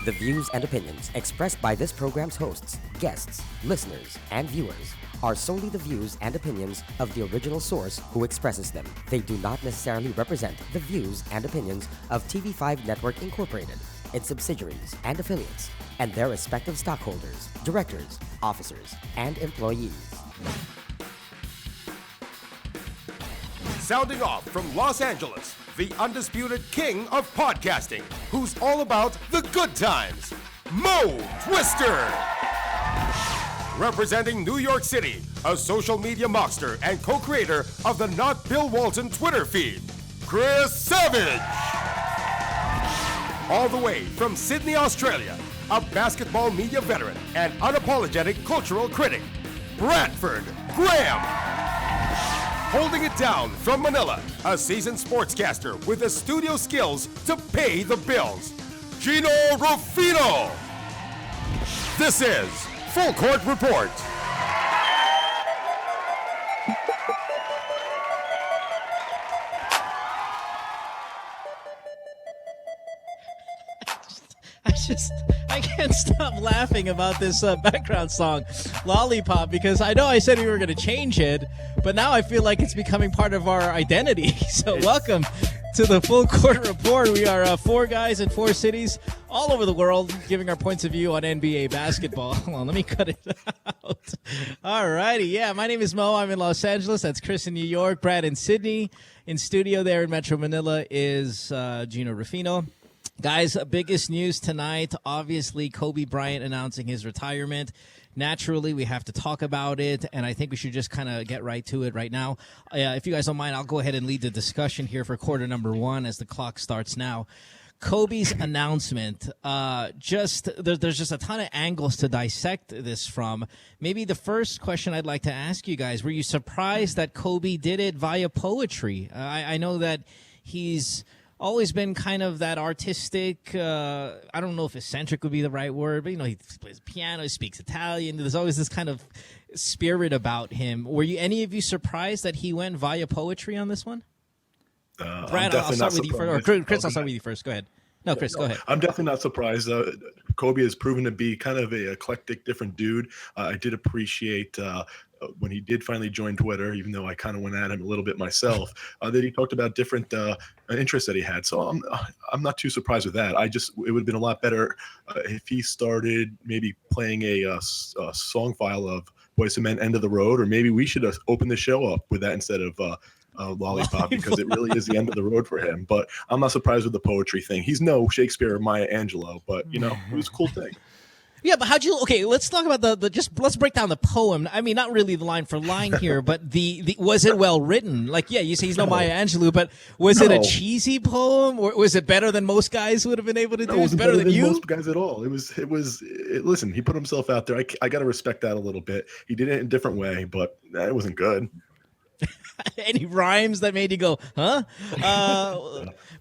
The views and opinions expressed by this program's hosts, guests, listeners, and viewers are solely the views and opinions of the original source who expresses them. They do not necessarily represent the views and opinions of TV5 Network Incorporated, its subsidiaries and affiliates, and their respective stockholders, directors, officers, and employees. Sounding off from Los Angeles, the undisputed king of podcasting, who's all about the good times, Mo Twister. Representing New York City, a social media monster and co-creator of the Not Bill Walton Twitter feed, Chris Savage. All the way from Sydney, Australia, a basketball media veteran and unapologetic cultural critic, Bradford Graham. Holding it down from Manila, a seasoned sportscaster with the studio skills to pay the bills, Jinno Rufino. This is Full Court Report. I can't stop laughing about this background song, Lollipop, because I know I said we were going to change it, but now I feel like it's becoming part of our identity. So welcome to the Full Court Report. We are four guys in four cities all over the world giving our points of view on NBA basketball. Hold on, let me cut it out. All righty. Yeah, my name is Mo. I'm in Los Angeles. That's Chris in New York. Brad in Sydney. In studio there in Metro Manila is Jinno Rufino. Guys, biggest news tonight, obviously Kobe Bryant announcing his retirement. Naturally, we have to talk about it, and I think we should just kind of get right to it right now. If you guys don't mind, I'll go ahead and lead the discussion here for quarter number one as the clock starts now. Kobe's announcement, there's just a ton of angles to dissect this from. Maybe the first question I'd like to ask you guys, were you surprised that Kobe did it via poetry? I know that he's always been kind of that artistic, I don't know if eccentric would be the right word, but, he plays piano, he speaks Italian. There's always this kind of spirit about him. Were any of you surprised that he went via poetry on this one? Brad, I'll start with you first. Or Chris, I'll start with you first. Go ahead. No, Chris, go ahead. I'm definitely not surprised. Kobe has proven to be kind of a eclectic, different dude. I did appreciate when he did finally join Twitter, even though I kind of went at him a little bit myself, that he talked about different interests that he had. So I'm not too surprised with that. It would have been a lot better if he started maybe playing a song file of Boyz II Men, End of the Road, or maybe we should have opened the show up with that instead of Lollipop, because it really is the end of the road for him. But I'm not surprised with the poetry thing. He's no Shakespeare or Maya Angelou, but it was a cool thing. Yeah, but let's talk about let's break down the poem. I mean, not really the line for line here, but the was it well written? Like, yeah, you say he's no Maya Angelou, but was it a cheesy poem, or was it better than most guys would have been able to do? It wasn't better than you? Most guys at all. Listen, he put himself out there. I got to respect that a little bit. He did it in a different way, but it wasn't good. Any rhymes that made you go, huh?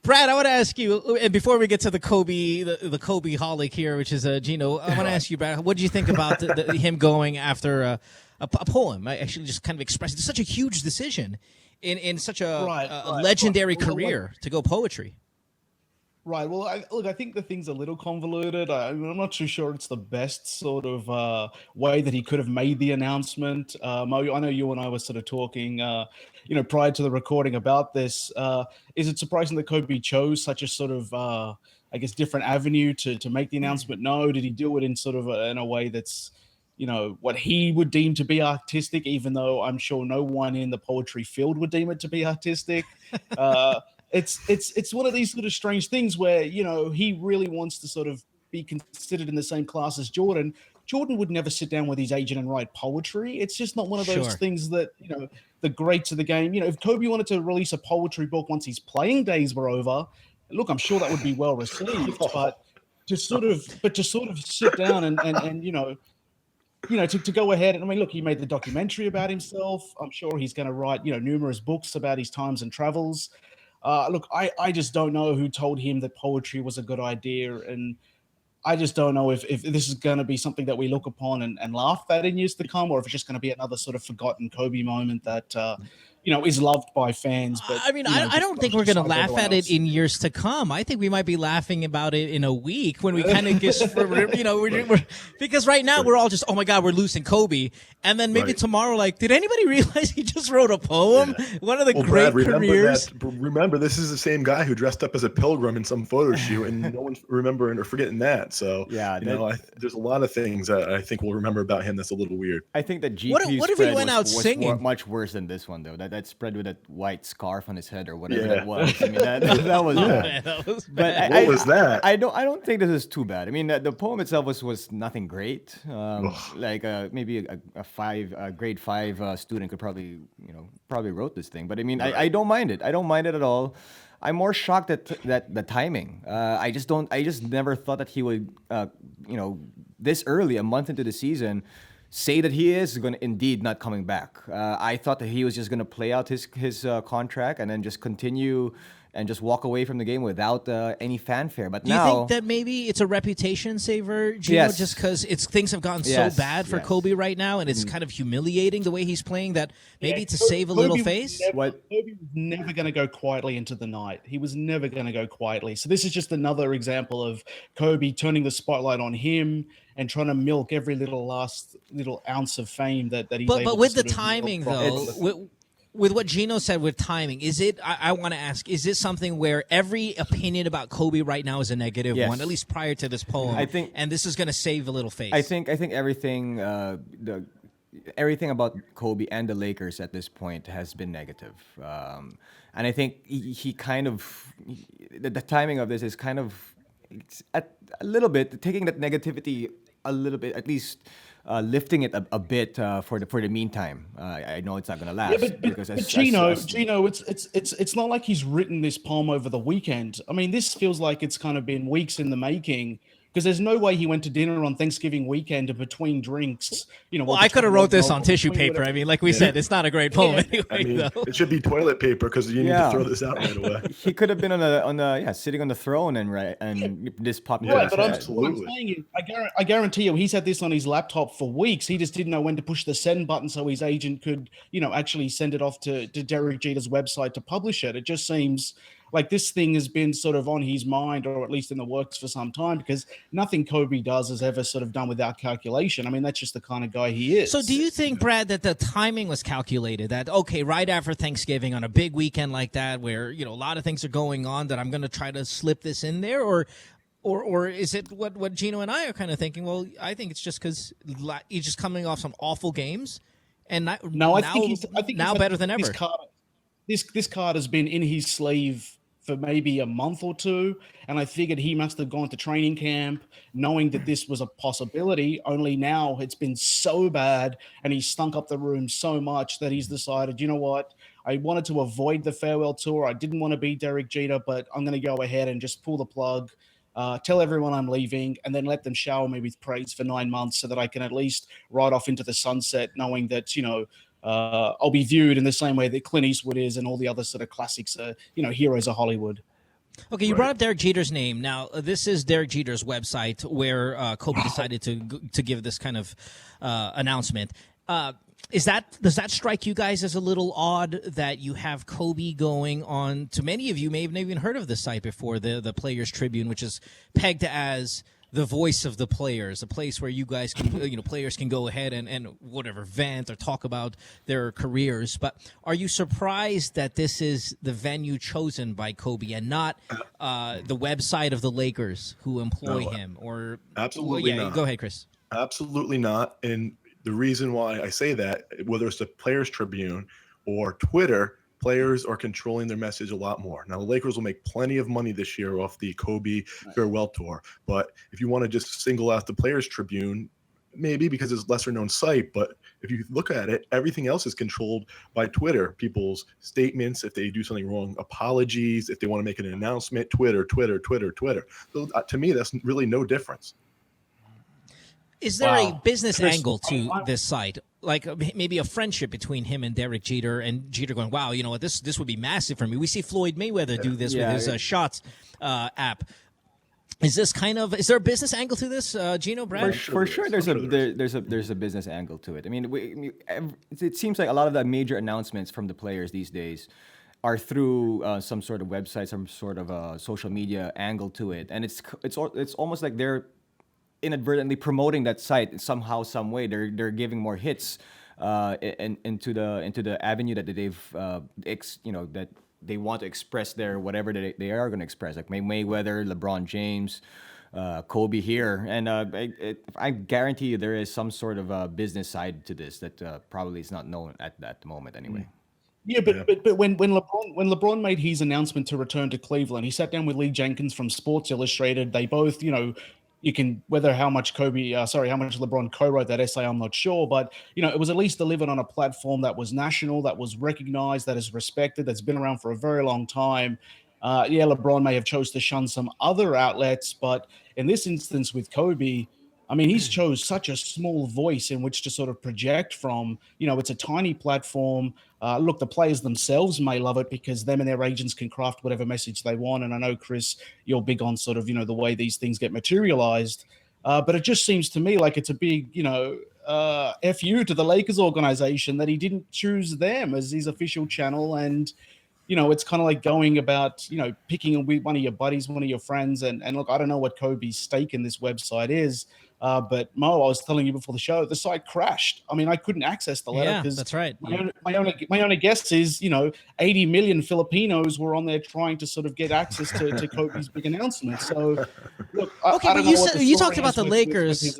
Brad, I want to ask you, and before we get to the Kobe holic here, which is Jinno, I want to ask you, Brad, what did you think about him going after a poem? I actually just kind of expressed it's such a huge decision in such a legendary career to go poetry. Right. Well, I think the thing's a little convoluted. I'm not too sure it's the best sort of way that he could have made the announcement. Mo, I know you and I were sort of talking, prior to the recording about this. Is it surprising that Kobe chose such a sort of, different avenue to make the announcement? No. Did he do it in sort of in a way that's, what he would deem to be artistic, even though I'm sure no one in the poetry field would deem it to be artistic? It's one of these sort of strange things where, he really wants to sort of be considered in the same class as Jordan. Jordan would never sit down with his agent and write poetry. It's just not one of those things that, the greats of the game, if Kobe wanted to release a poetry book once his playing days were over, look, I'm sure that would be well received, but to sort of sit down and to go ahead. And I mean, look, he made the documentary about himself. I'm sure he's going to write, numerous books about his times and travels. Look, I just don't know who told him that poetry was a good idea. And I just don't know if this is going to be something that we look upon and laugh at in years to come, or if it's just going to be another sort of forgotten Kobe moment that, is loved by fans. But I mean, I don't think we're going to laugh at it in years to come. I think we might be laughing about it in a week when we kind of just, because right now we're all just, oh my God, we're losing Kobe. And then maybe tomorrow, like, did anybody realize he just wrote a poem? Yeah. One of the great careers. Remember, this is the same guy who dressed up as a pilgrim in some photo shoot, and no one's remembering or forgetting that. So, there's a lot of things that I think we'll remember about him that's a little weird. I think that GP's what if he went out singing? Much worse than this one, though. That spread with that white scarf on his head or whatever that was. I mean, that was bad. Man, that was bad. What was that? I don't think this is too bad. I mean, the poem itself was nothing great. Maybe a grade 5 student could probably wrote this thing. But I mean, I don't mind it. I don't mind it at all. I'm more shocked at the timing. I just never thought that he would, this early, a month into the season, say that he is going to indeed not coming back. I thought that he was just going to play out his contract and then just continue and just walk away from the game without any fanfare. But do you think that maybe it's a reputation saver, Jinno, yes. just because things have gotten so bad for Kobe right now, and it's kind of humiliating the way he's playing that maybe to save a little face? Kobe was never going to go quietly into the night. He was never going to go quietly. So this is just another example of Kobe turning the spotlight on him and trying to milk every last little ounce of fame that he's able to. But with the timing, though, with what Jinno said with timing, is it? I want to ask: is it something where every opinion about Kobe right now is a negative one, at least prior to this poem? I think, and this is going to save a little face. I think everything, everything about Kobe and the Lakers at this point has been negative, and I think he kind of the timing of this is kind of a little bit taking that negativity a little bit, at least. Lifting it a bit for the meantime. I know it's not going to last. Yeah, but Jinno, it's not like he's written this poem over the weekend. I mean, this feels like it's kind of been weeks in the making. Because there's no way he went to dinner on Thanksgiving weekend and between drinks. Well, I could have wrote this on tissue paper. I mean, like we said, it's not a great poem anyway. I mean, it should be toilet paper because you need to throw this out right away. He could have been sitting on the throne and this popped. Right, but I'm saying, I guarantee you, he's had this on his laptop for weeks. He just didn't know when to push the send button so his agent could, actually send it off to Derek Jeter's website to publish it. It just seems like this thing has been sort of on his mind, or at least in the works for some time, because nothing Kobe does is ever sort of done without calculation. I mean, that's just the kind of guy he is. So do you think, Brad, that the timing was calculated? That, okay, right after Thanksgiving on a big weekend like that where, a lot of things are going on, that I'm going to try to slip this in there? Or is it what Jinno and I are kind of thinking? Well, I think it's just because he's just coming off some awful games. And I think now better than ever. This card has been in his sleeve for maybe a month or two, and I figured he must have gone to training camp knowing that this was a possibility, only now it's been so bad and he's stunk up the room so much that he's decided, you know what, I wanted to avoid the farewell tour. I didn't want to be Derek Jeter, but I'm going to go ahead and just pull the plug, tell everyone I'm leaving, and then let them shower me with praise for 9 months so that I can at least ride off into the sunset knowing that, I'll be viewed in the same way that Clint Eastwood is and all the other sort of classics, heroes of Hollywood. Okay, you brought up Derek Jeter's name. Now, this is Derek Jeter's website where Kobe decided to give this kind of announcement. Does that strike you guys as a little odd that you have Kobe going on? To many of you may have never even heard of this site before, the Players Tribune, which is pegged as the voice of the players, a place where you guys can, players can go ahead and whatever, vent or talk about their careers. But are you surprised that this is the venue chosen by Kobe and not the website of the Lakers who employ him? Or absolutely not. Go ahead, Chris. Absolutely not. And the reason why I say that, whether it's the Players Tribune or Twitter, players are controlling their message a lot more. Now, the Lakers will make plenty of money this year off the Kobe farewell tour. But if you want to just single out the Players Tribune, maybe because it's a lesser known site, but if you look at it, everything else is controlled by Twitter. People's statements, if they do something wrong, apologies, if they want to make an announcement, Twitter. So to me, that's really no difference. Is there a business angle to this site? Like maybe a friendship between him and Derek Jeter, and Jeter going, wow, you know what, this would be massive for me. We see Floyd Mayweather do this with his Shots app. Is this is there a business angle to this, Jinno, Brad? For sure, there's a business angle to it. I mean, it seems like a lot of the major announcements from the players these days are through some sort of website, some sort of social media angle to it, and it's almost like they're inadvertently promoting that site somehow, some way. They're giving more hits into the avenue that they've that they want to express their whatever they are going to express, like Mayweather, LeBron James, Kobe here, and I guarantee you there is some sort of business side to this that probably is not known at that moment anyway. Yeah, but when LeBron made his announcement to return to Cleveland, he sat down with Lee Jenkins from Sports Illustrated. They both, you can how much LeBron co-wrote that essay, I'm not sure, but it was at least delivered on a platform that was national, that was recognized, that is respected, that's been around for a very long time. LeBron may have chose to shun some other outlets, but in this instance with Kobe, I mean, he's chose such a small voice in which to sort of project from. It's a tiny platform. Look, the players themselves may love it because them and their agents can craft whatever message they want. And I know, Chris, you're big on sort of, the way these things get materialized. But it just seems to me like it's a big, FU to the Lakers organization that he didn't choose them as his official channel. And, it's kind of like going about, picking one of your buddies, one of your friends. And look, I don't know what Kobe's stake in this website is. But Mo, I was telling you before the show, the site crashed. I mean, I couldn't access the letter because that's right. My only guess is, 80 million Filipinos were on there trying to sort of get access to Kobe's big announcement. So, look, okay, but you talked about the Lakers.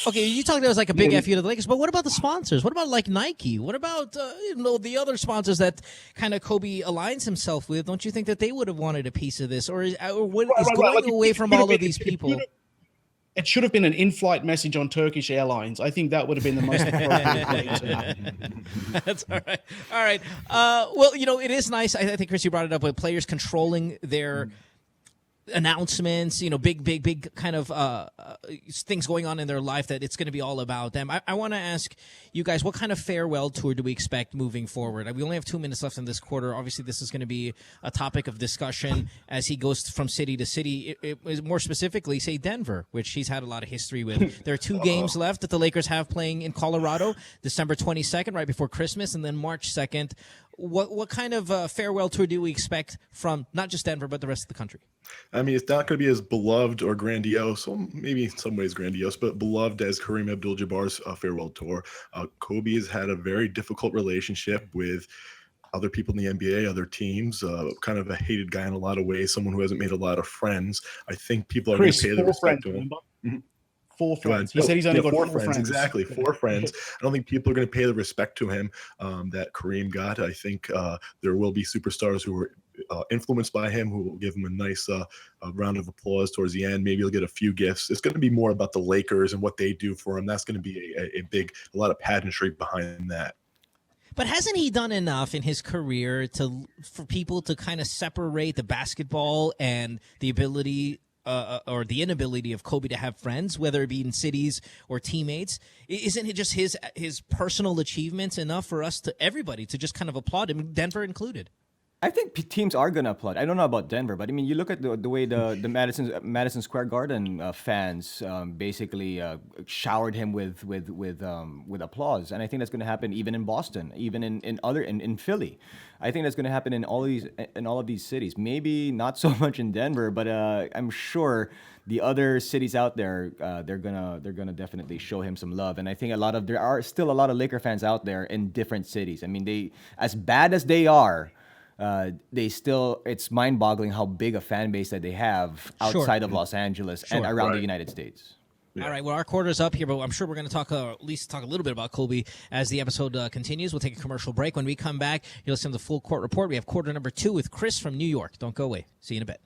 Okay, you talked about it was like a big FU to the Lakers, but what about the sponsors? What about like Nike? What about the other sponsors that kind of Kobe aligns himself with? Don't you think that they would have wanted a piece of this, or is going away from all of these people? It should have been an in-flight message on Turkish Airlines. I think that would have been the most appropriate thing. That's all right. All right. Well, it is nice. I think, Chris, you brought it up with players controlling their announcements, big kind of things going on in their life that it's going to be all about them. I want to ask you guys, what kind of farewell tour do we expect moving forward? We only have 2 minutes left in this quarter. Obviously, this is going to be a topic of discussion as he goes from city to city. It was more specifically, say, Denver, which he's had a lot of history with. There are 2 games left that the Lakers have playing in Colorado, December 22nd, right before Christmas, and then March 2nd. What kind of farewell tour do we expect from not just Denver, but the rest of the country? I mean, it's not going to be as beloved or grandiose, or maybe in some ways grandiose, but beloved as Kareem Abdul-Jabbar's farewell tour. Kobe has had a very difficult relationship with other people in the NBA, other teams, kind of a hated guy in a lot of ways, someone who hasn't made a lot of friends. I think people are going to pay the respect to him. 4 friends. He said he's only got 4 friends. Exactly, 4 friends. I don't think people are going to pay the respect to him that Kareem got. I think there will be superstars who are influenced by him who will give him a nice round of applause towards the end. Maybe he'll get a few gifts. It's going to be more about the Lakers and what they do for him. That's going to be a lot of pageantry behind that. But hasn't he done enough in his career for people to kind of separate the basketball and the ability or the inability of Kobe to have friends, whether it be in cities or teammates? Isn't it just his personal achievements enough for everybody to just kind of applaud him, Denver included? I think teams are gonna applaud. I don't know about Denver, but I mean, you look at the way the Madison Square Garden fans basically showered him with applause, and I think that's gonna happen even in Boston, even in Philly. I think that's gonna happen in all of these cities. Maybe not so much in Denver, but I'm sure the other cities out there they're gonna definitely show him some love. And I think there are still a lot of Laker fans out there in different cities. I mean, they, as bad as they are, it's mind-boggling how big a fan base that they have outside of Los Angeles and around the United States. Yeah. All right, well, our quarter's up here, but I'm sure we're going to talk at least a little bit about Kobe as the episode continues. We'll take a commercial break. When we come back, you'll listen to the Full Court Report. We have quarter number 2 with Chris from New York. Don't go away. See you in a bit.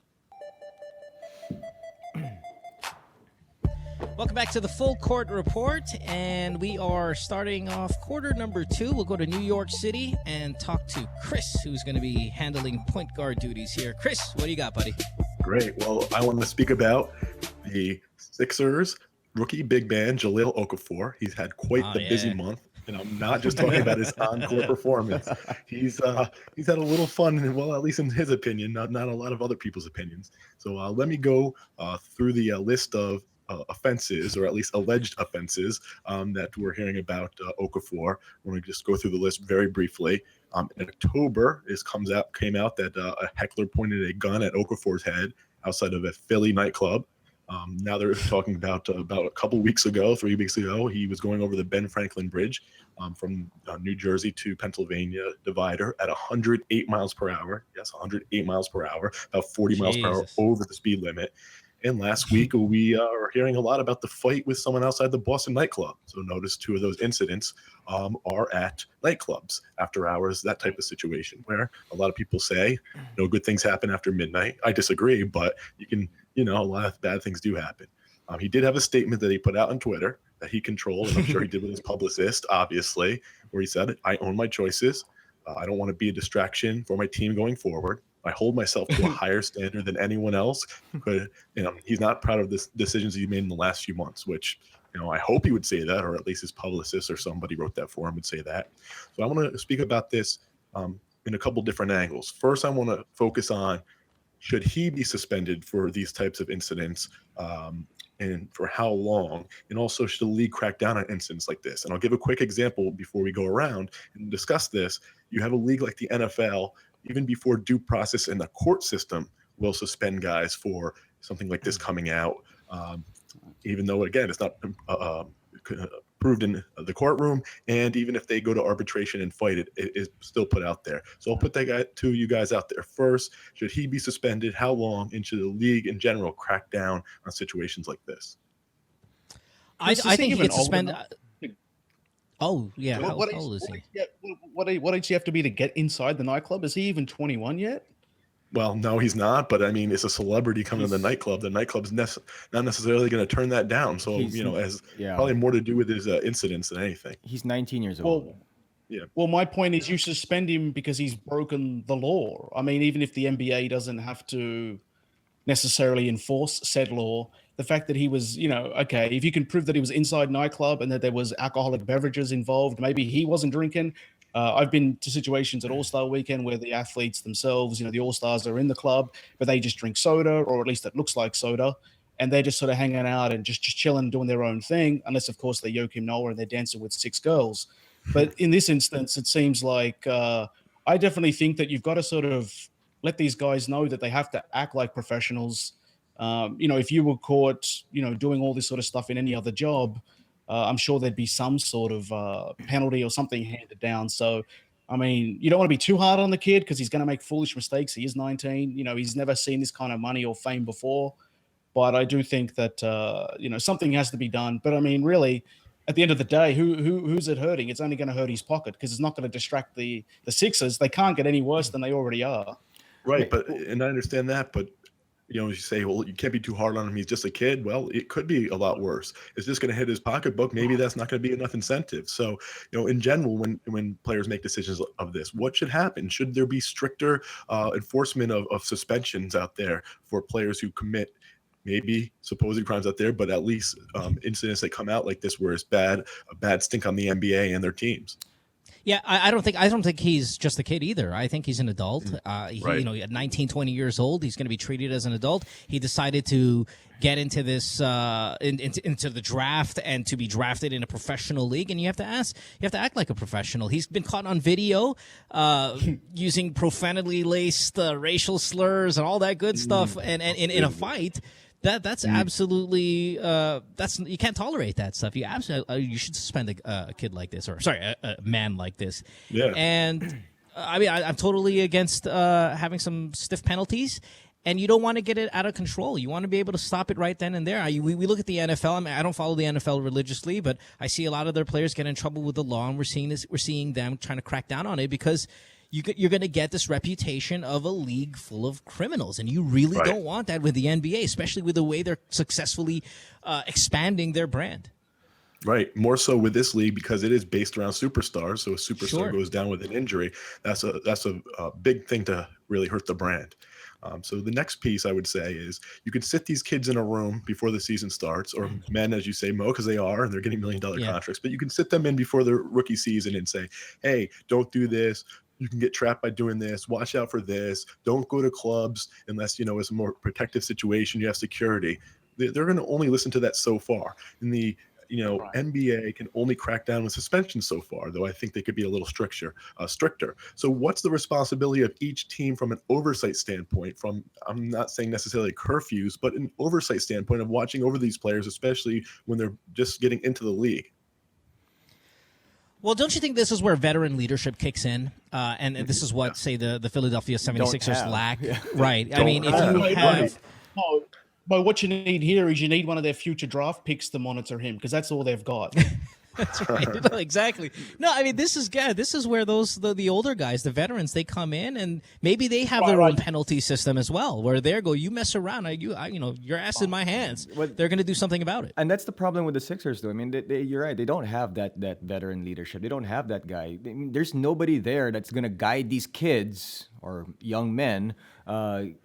Welcome back to the Full Court Report, and we are starting off quarter number 2. We'll go to New York City and talk to Chris, who's going to be handling point guard duties here. Chris, what do you got, buddy? Great. Well, I want to speak about the Sixers rookie big man, Jahlil Okafor. He's had quite the busy month. And I'm not just talking about his on-court performance. He's had a little fun, and well, at least in his opinion, not a lot of other people's opinions. So let me go through the list of offenses, or at least alleged offenses, that we're hearing about Okafor. We're going to just go through the list very briefly. In October, came out that a heckler pointed a gun at Okafor's head outside of a Philly nightclub. Now they're talking about a couple weeks ago, 3 weeks ago, he was going over the Ben Franklin Bridge from New Jersey to Pennsylvania divider at 108 miles per hour. Yes, 108 miles per hour, about 40 miles per hour over the speed limit. And last week, we are hearing a lot about the fight with someone outside the Boston nightclub. So notice 2 of those incidents are at nightclubs, after hours, that type of situation, where a lot of people say no good things happen after midnight. I disagree, but a lot of bad things do happen. He did have a statement that he put out on Twitter that he controlled, and I'm sure he did with his publicist, obviously, where he said, I own my choices. I don't want to be a distraction for my team going forward. I hold myself to a higher standard than anyone else. But he's not proud of the decisions he made in the last few months, which I hope he would say that, or at least his publicist or somebody wrote that for him would say that. So I want to speak about this in a couple different angles. First, I want to focus on, should he be suspended for these types of incidents, and for how long? And also, should the league crack down on incidents like this? And I'll give a quick example before we go around and discuss this. You have a league like the NFL, even before due process in the court system will suspend guys for something like this coming out, even though, again, it's not proved in the courtroom. And even if they go to arbitration and fight it, it is still put out there. So I'll put to you guys out there first. Should he be suspended? How long? And should the league in general crack down on situations like this? I think he gets suspended. Oh, yeah. How old is he? What age do you have to be to get inside the nightclub? Is he even 21 yet? Well, no, he's not. But I mean, it's a celebrity coming to the nightclub. The nightclub's not necessarily going to turn that down. So, probably more to do with his incidents than anything. He's 19 years old. Well, yeah. Well, my point is, you suspend him because he's broken the law. I mean, even if the NBA doesn't have to necessarily enforce said law, the fact that he was, okay, if you can prove that he was inside nightclub and that there was alcoholic beverages involved, maybe he wasn't drinking. I've been to situations at All-Star Weekend where the athletes themselves, the All-Stars are in the club, but they just drink soda, or at least it looks like soda, and they're just sort of hanging out and just chilling, doing their own thing, unless, of course, they're Joakim Noah and they're dancing with 6 girls. But in this instance, it seems like I definitely think that you've got to sort of let these guys know that they have to act like professionals. If you were caught, doing all this sort of stuff in any other job, I'm sure there'd be some sort of penalty or something handed down. So, I mean, you don't want to be too hard on the kid because he's going to make foolish mistakes. He is 19. He's never seen this kind of money or fame before. But I do think that, something has to be done. But, I mean, really, at the end of the day, who's it hurting? It's only going to hurt his pocket because it's not going to distract the Sixers. They can't get any worse than they already are. Right, and I understand that, but you say, well, you can't be too hard on him. He's just a kid. Well, it could be a lot worse. It's just going to hit his pocketbook. Maybe that's not going to be enough incentive. So, in general, when players make decisions of this, what should happen? Should there be stricter enforcement of suspensions out there for players who commit maybe supposed crimes out there, but at least incidents that come out like this where it's a bad stink on the NBA and their teams? Yeah, I don't think he's just a kid either. I think he's an adult. Right. At 19, 20 years old, he's going to be treated as an adult. He decided to get into this into the draft and to be drafted in a professional league, and you have to act like a professional. He's been caught on video using profanity laced racial slurs and all that good stuff, and in a fight. That's absolutely you can't tolerate that stuff. You should suspend a kid like this, a man like this. Yeah. And I mean, I'm totally against having some stiff penalties, and you don't want to get it out of control. You want to be able to stop it right then and there. We look at the NFL. I mean, I don't follow the NFL religiously, but I see a lot of their players get in trouble with the law, and we're seeing them trying to crack down on it because you're going to get this reputation of a league full of criminals, and you really don't want that with the NBA, especially with the way they're successfully expanding their brand. Right. More so with this league because it is based around superstars. So a superstar goes down with an injury. That's a big thing to really hurt the brand. So the next piece I would say is you could sit these kids in a room before the season starts, or men, as you say, Mo, because they are, and they're getting $1 million contracts, but you can sit them in before their rookie season and say, hey, don't do this. You can get trapped by doing this. Watch out for this. Don't go to clubs unless, it's a more protective situation. You have security. They're going to only listen to that so far. And the NBA can only crack down with suspension so far, though I think they could be a little stricter. So what's the responsibility of each team from an oversight standpoint, I'm not saying necessarily curfews, but an oversight standpoint of watching over these players, especially when they're just getting into the league? Well, don't you think this is where veteran leadership kicks in? And this is what, say, the Philadelphia 76ers lack. Yeah. Right. I mean, if you have... But what you need here is you need one of their future draft picks to monitor him, because that's all they've got. That's right. No, exactly. No, I mean, this is where the older guys, the veterans, they come in, and maybe they have their own penalty system as well, where they go, you mess around, your ass in my hands. They're going to do something about it. And that's the problem with the Sixers, though. I mean, you're right. They don't have that veteran leadership. They don't have that guy. I mean, there's nobody there that's going to guide these kids or young men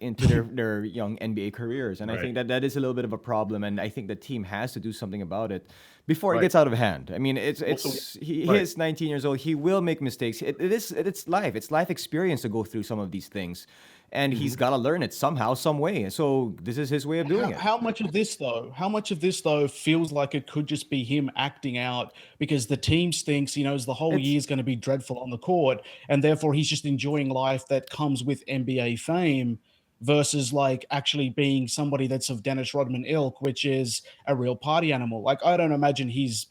into their young NBA careers. And I think that is a little bit of a problem, and I think the team has to do something about it before it gets out of hand. I mean, he is 19 years old. He will make mistakes. It's life. It's life experience to go through some of these things, and he's got to learn it somehow, some way. So this is his way of doing it. How much of this though feels like it could just be him acting out because the team stinks? He knows the whole year is going to be dreadful on the court, and therefore he's just enjoying life that comes with NBA fame, versus like actually being somebody that's of Dennis Rodman ilk, which is a real party animal. Like, I don't imagine he's,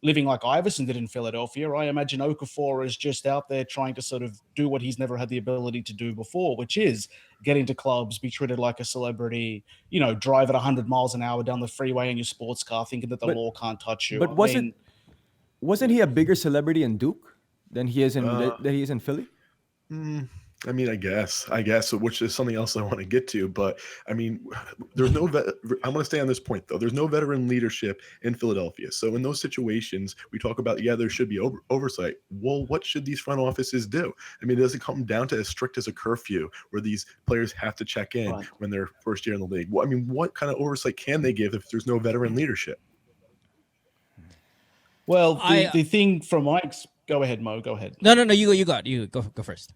living like Iverson did in Philadelphia. I imagine Okafor is just out there trying to sort of do what he's never had the ability to do before, which is get into clubs, be treated like a celebrity, drive at 100 miles an hour down the freeway in your sports car thinking that the law can't touch you. But wasn't he a bigger celebrity in Duke than he is in Philly? I mean, I guess, which is something else I want to get to. But I mean, there's no. I want to stay on this point though. There's no veteran leadership in Philadelphia. So in those situations, we talk about there should be oversight. Well, what should these front offices do? I mean, does it come down to as strict as a curfew, where these players have to check in when they're first year in the league? Well, I mean, what kind of oversight can they give if there's no veteran leadership? Well, the thing from Mike's. Go ahead, Mo. Go ahead. No. You go first.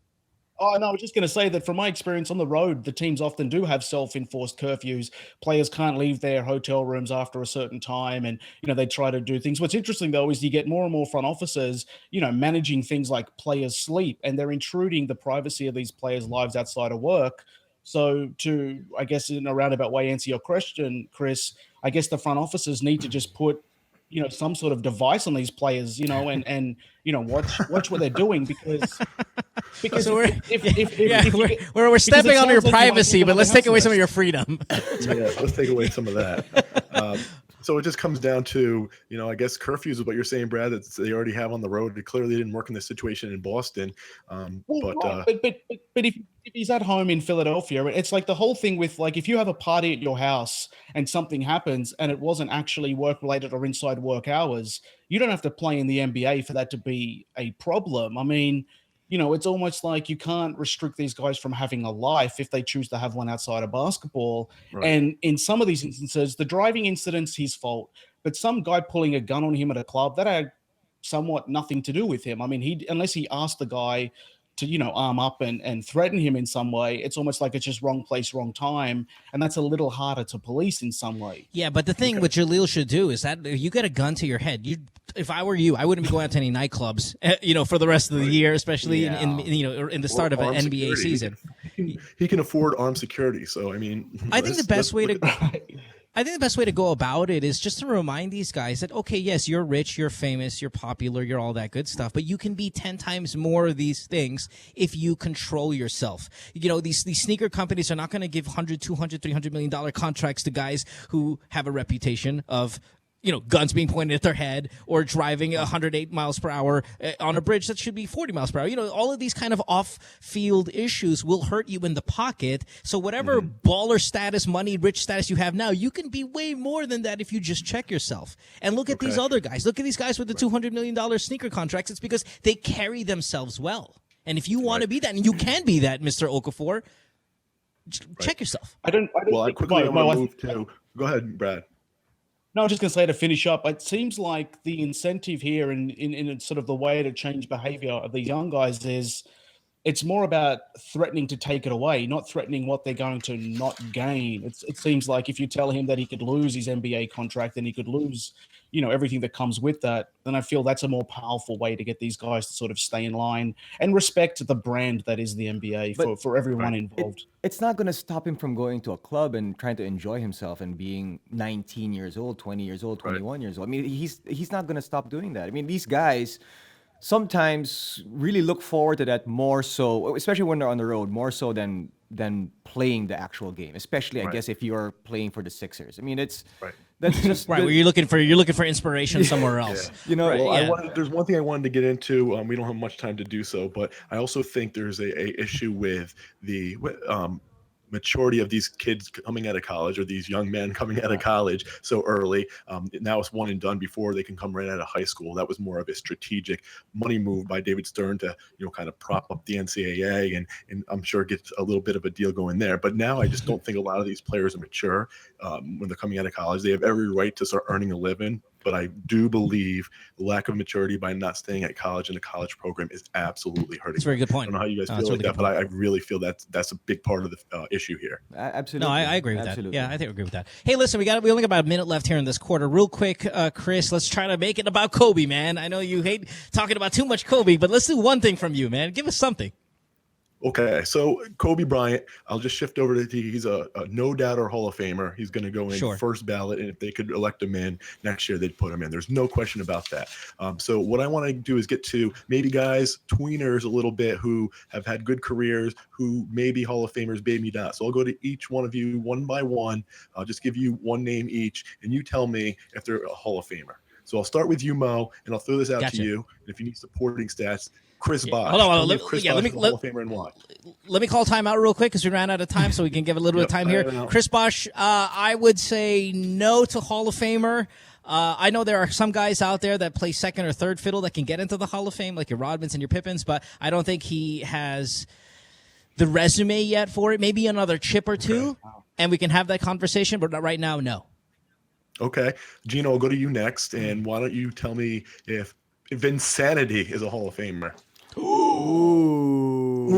Oh, no, I was just going to say that from my experience on the road, the teams often do have self-enforced curfews. Players can't leave their hotel rooms after a certain time, and, they try to do things. What's interesting, though, is you get more and more front officers, managing things like players' sleep, and they're intruding the privacy of these players' lives outside of work. So to, I guess, in a roundabout way, answer your question, Chris, I guess the front officers need to just put some sort of device on these players, and watch what they're doing, because so we're stepping on your privacy, but let's take away some of your freedom. Yeah, let's take away some of that. So it just comes down to, I guess curfews is what you're saying, Brad, that they already have on the road. It clearly didn't work in this situation in Boston. But if he's at home in Philadelphia, it's like the whole thing with, like, if you have a party at your house and something happens and it wasn't actually work related or inside work hours, you don't have to play in the NBA for that to be a problem. I mean, it's almost like you can't restrict these guys from having a life if they choose to have one outside of basketball. Right. And in some of these instances, the driving incident's his fault, but some guy pulling a gun on him at a club, that had somewhat nothing to do with him. I mean, unless he asked the guy to, arm up and threaten him in some way, it's almost like it's just wrong place, wrong time. And that's a little harder to police in some way. Yeah, but the thing what Jahlil should do is that if you get a gun to your head, if I were you, I wouldn't be going out to any nightclubs, for the rest of the year, especially in the start of an NBA season. He can afford armed security. So, I mean, I think the best way to go about it is just to remind these guys that, okay, yes, you're rich, you're famous, you're popular, you're all that good stuff, but you can be 10 times more of these things if you control yourself. These sneaker companies are not going to give $100, $200, $300 million contracts to guys who have a reputation of guns being pointed at their head or driving 108 miles per hour on a bridge that should be 40 miles per hour. All of these kind of off-field issues will hurt you in the pocket. So whatever baller status, money, rich status you have now, you can be way more than that if you just check yourself. And look at these other guys. Look at these guys with the $200 million sneaker contracts. It's because they carry themselves well. And if you want to be that, and you can be that, Mr. Okafor, Check yourself. I don't Well, I think- quickly Mo, want Mo, to move to. Go ahead, Brad. No, I was just going to say to finish up, it seems like the incentive here in sort of the way to change behavior of these young guys is it's more about threatening to take it away, not threatening what they're going to not gain. It seems like if you tell him that he could lose his NBA contract and he could lose, everything that comes with that, then I feel that's a more powerful way to get these guys to sort of stay in line and respect the brand that is the NBA for everyone involved. It's not going to stop him from going to a club and trying to enjoy himself and being 19 years old, 20 years old, 21 years old. I mean, he's not going to stop doing that. I mean, these guys sometimes really look forward to that more so, especially when they're on the road, more so than playing the actual game. Especially, I guess, if you're playing for the Sixers. I mean, that's just Right, where you're looking for inspiration somewhere else. There's one thing I wanted to get into. We don't have much time to do so, but I also think there's a issue with the maturity of these kids coming out of college, or these young men coming out of college so early. Now it's one and done before they can come right out of high school. That was more of a strategic money move by David Stern to, kind of prop up the NCAA and I'm sure get a little bit of a deal going there. But now I just don't think a lot of these players are mature when they're coming out of college. They have every right to start earning a living. But I do believe the lack of maturity by not staying at college in a college program is absolutely hurting. That's a very good point. I don't know how you guys feel like that, but I really feel that's a big part of the issue here. Absolutely. No, I agree with that. Yeah, I think I agree with that. Hey, listen, we only got about a minute left here in this quarter. Real quick, Chris, let's try to make it about Kobe, man. I know you hate talking about too much Kobe, but let's do one thing from you, man. Give us something. Okay, so Kobe Bryant, I'll just shift over to he's a no-doubter Hall of Famer. He's going to go in first ballot, and if they could elect him in next year, they'd put him in. There's no question about that. So what I want to do is get to maybe guys, tweeners a little bit, who have had good careers, who may be Hall of Famers, maybe not. So I'll go to each one of you one by one. I'll just give you one name each, and you tell me if they're a Hall of Famer. So I'll start with you, Mo, and I'll throw this out to you. And if you need supporting stats, Chris Bosh. Hold on. Let me Hall of Famer and why. Let me call timeout real quick because we ran out of time, so we can give a little bit of time here. Chris Bosh, I would say no to Hall of Famer. I know there are some guys out there that play second or third fiddle that can get into the Hall of Fame, like your Rodmans and your Pippins, but I don't think he has the resume yet for it. Maybe another chip or two, and we can have that conversation, but right now, no. Okay. Jinno, I'll go to you next, and why don't you tell me if Vinsanity is a Hall of Famer? Ooh.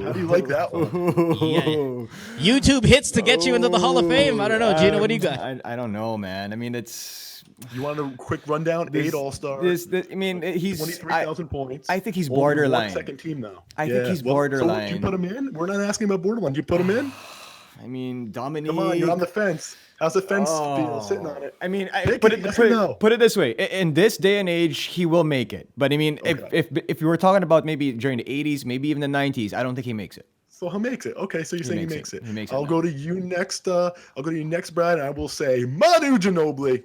How do you like that one? Yeah. YouTube hits to get you into the Hall of Fame. I don't know, Jinno, what do you got? I don't know, man. I mean, it's... You want a quick rundown? 8 All-Stars. I mean, he's 23,000 points. I think he's borderline. Second team now. I think he's borderline. So do you put him in? We're not asking about borderline. Do you put him in? I mean, Dominique. Come on, you're on the fence. How's the fence feel sitting on it? I mean, put it this way. In this day and age, he will make it. But I mean, if you were talking about maybe during the 80s, maybe even the 90s, I don't think he makes it. So he makes it. Okay, so you're saying he makes it. He makes it. I'll go to you next. I'll go to you next, Brad, and I will say Manu Ginobili.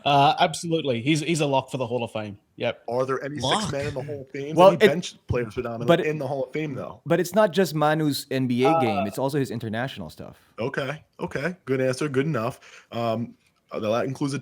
Absolutely. He's a lock for the Hall of Fame. Yep. Are there any six men in the Hall of Fame? Well, any bench players predominantly in the Hall of Fame, though? But it's not just Manu's NBA game. It's also his international stuff. Okay. Good answer. Good enough. That includes the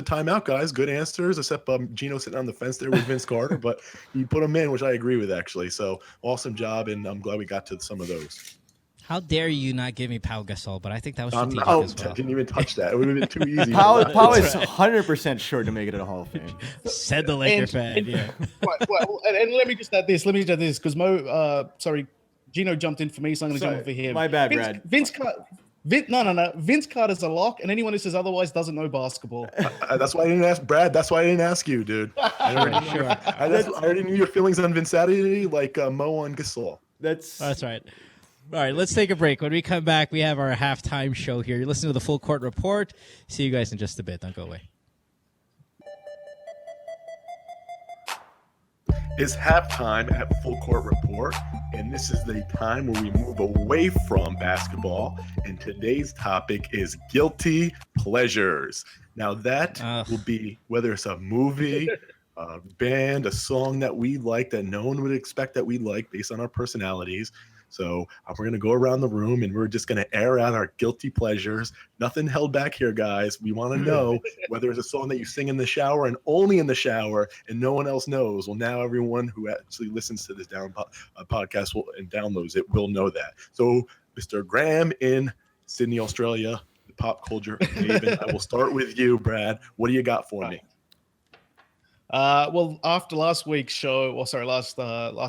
timeout, guys. Good answers, except Jinno sitting on the fence there with Vince Carter. But you put him in, which I agree with, actually. So awesome job, and I'm glad we got to some of those. How dare you not give me Pau Gasol? But I think that was strategic as well. I didn't even touch that. It would have been too easy. Pau is 100% sure to make it to the Hall of Fame. Said the Laker fan. Yeah. And let me just add this. Because Jinno jumped in for me, so I'm going to jump in for him. My bad, Brad. Vince Carter's a lock, and anyone who says otherwise doesn't know basketball. That's why I didn't ask Brad. That's why I didn't ask you, dude. I already knew your feelings on Vinsanity, like Mo on Gasol. That's right. All right, let's take a break. When we come back, we have our halftime show here. You're listening to the Full Court Report. See you guys in just a bit. Don't go away. It's halftime at Full Court Report, and this is the time where we move away from basketball, and today's topic is guilty pleasures. Now that will be whether it's a movie, a band, a song that we like that no one would expect that we like based on our personalities. So we're going to go around the room and we're just going to air out our guilty pleasures. Nothing held back here, guys. We want to know whether it's a song that you sing in the shower and only in the shower and no one else knows. Well, now everyone who actually listens to this podcast and downloads it will know that. So Mr. Graham in Sydney, Australia, the pop culture maven. I will start with you, Brad. What do you got for me? Well, after last week's show, last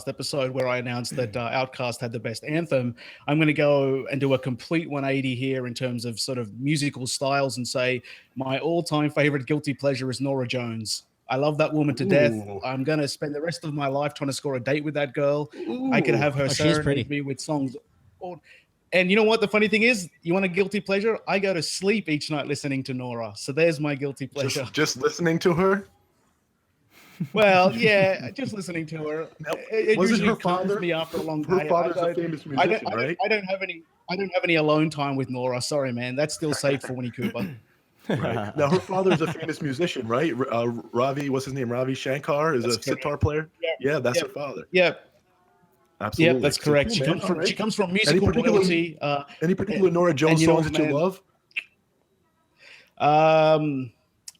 episode where I announced that Outkast had the best anthem, I'm going to go and do a complete 180 here in terms of sort of musical styles and say my all-time favorite guilty pleasure is Norah Jones. I love that woman to death. I'm going to spend the rest of my life trying to score a date with that girl. I could have her serenade me with songs. And you know what? The funny thing is, you want a guilty pleasure? I go to sleep each night listening to Norah. So there's my guilty pleasure. Just listening to her? Well, yeah, just listening to her. Now, it wasn't usually her father me after a long Her day. father's a famous musician, right? I don't have any alone time with Nora. Sorry, man. That's still saved for Winnie Cooper. Right. Now, her father's a famous musician, right? Ravi, what's his name? Ravi Shankar is a sitar player. Yeah, that's her father. Yeah. Absolutely. Yeah, that's correct. She comes from musical royalty. Any particular Norah Jones songs that you love?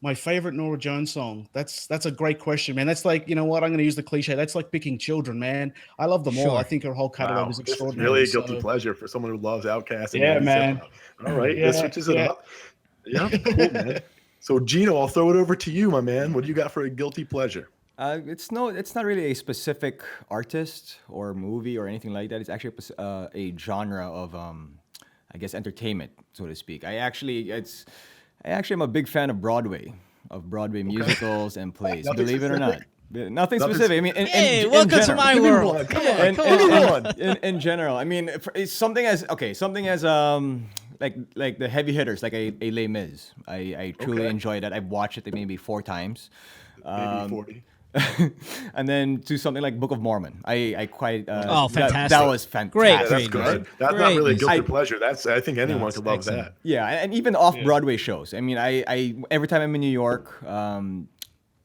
My favorite Norah Jones song. That's a great question, man. That's like, you know what? I'm going to use the cliche. That's like picking children, man. I love them all. I think her whole catalog is extraordinary. This is really a guilty pleasure for someone who loves Outkast. Yeah, man. All right, this switches it up. Yeah, cool, man. So, Jinno, I'll throw it over to you, my man. What do you got for a guilty pleasure? It's not really a specific artist or movie or anything like that. It's actually a genre of, I guess, entertainment, so to speak. I actually am a big fan of Broadway musicals and plays. Believe it or not, nothing specific. I mean, welcome to my world. Come on. In general, I mean, it's something as like the heavy hitters, like a Les Mis. I truly enjoy that. I've watched it maybe 4 times. Maybe 40. And then to something like Book of Mormon. I quite fantastic. That was fantastic. Great. Yeah, that's good. That's not really a guilty pleasure. I think anyone could love that. Yeah, and even off Broadway shows. I mean, I every time I'm in New York,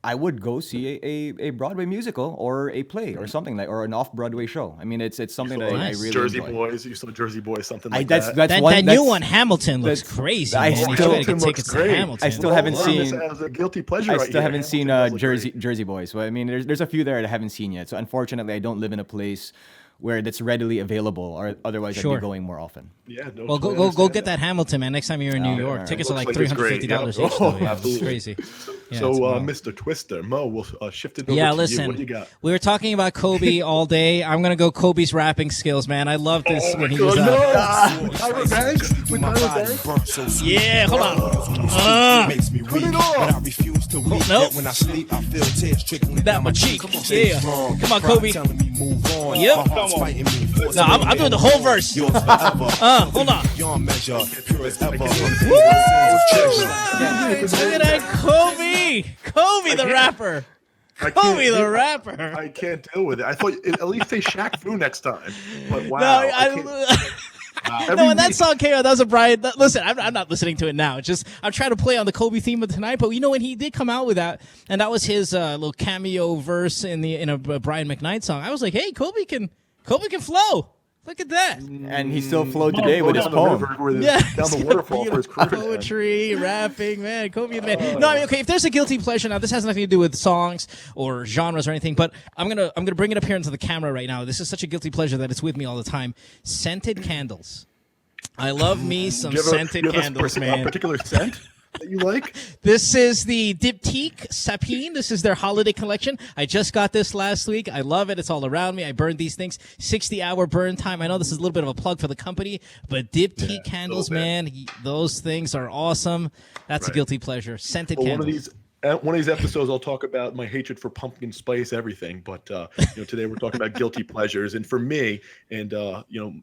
I would go see a Broadway musical or a play or something or an off Broadway show. I mean, it's something that I really Jersey enjoy. Boys. You saw Jersey Boys, something like that. That new one, Hamilton, looks crazy. Hamilton looks great. Hamilton. I still haven't seen. As a guilty pleasure. I still haven't seen Jersey Boys. So I mean, there's a few there that I haven't seen yet. So unfortunately, I don't live in a place where that's readily available, or other's I'd be going more often. Yeah. Well, go get that Hamilton, man. Next time you're in New York, tickets are like $350 each. Though. Yeah, it's crazy. So, Mr. Twister, Mo, we'll shift it over to you. Listen, what do you got? We were talking about Kobe all day. I'm gonna go Kobe's rapping skills, man. I love this when he was With Tyra Banks? Yeah, hold on. Makes me weak, but I refuse to weep. Nope. When I sleep, I feel tears trickling That my cheek. Yeah. Come on, Kobe. Telling me move on. Yep. Fighting me. No, I'm doing the whole verse. Yours forever. Hold on. Beyond measure, pure as ever. Woo! Look at that, Kobe the rapper. Kobe the rapper. I can't deal with it. I thought at least say Shaq Fu next time. But wow. No, when that song came out, that was a Brian. Listen, I'm not listening to it now. It's just I'm trying to play on the Kobe theme of tonight. But you know when he did come out with that, and that was his little cameo verse in a Brian McKnight song. I was like, hey, Kobe can flow. Look at that. And he still flowed today with his poem. Down the waterfall for his career. Poetry, rapping, man. Kobe the man. No, I mean, okay, if there's a guilty pleasure, now this has nothing to do with songs or genres or anything, but I'm gonna bring it up here into the camera right now. This is such a guilty pleasure that it's with me all the time. Scented candles. I love me some scented candles, man. A particular scent that you like? This is the Diptyque Sapine. This is their holiday collection. I just got this last week. I love it. It's all around me. I burned these things. 60-hour burn time. I know this is a little bit of a plug for the company, but Diptyque candles, man, those things are awesome. That's a guilty pleasure. Scented candles. One of these episodes, I'll talk about my hatred for pumpkin spice everything. But today we're talking about guilty pleasures. And for me, and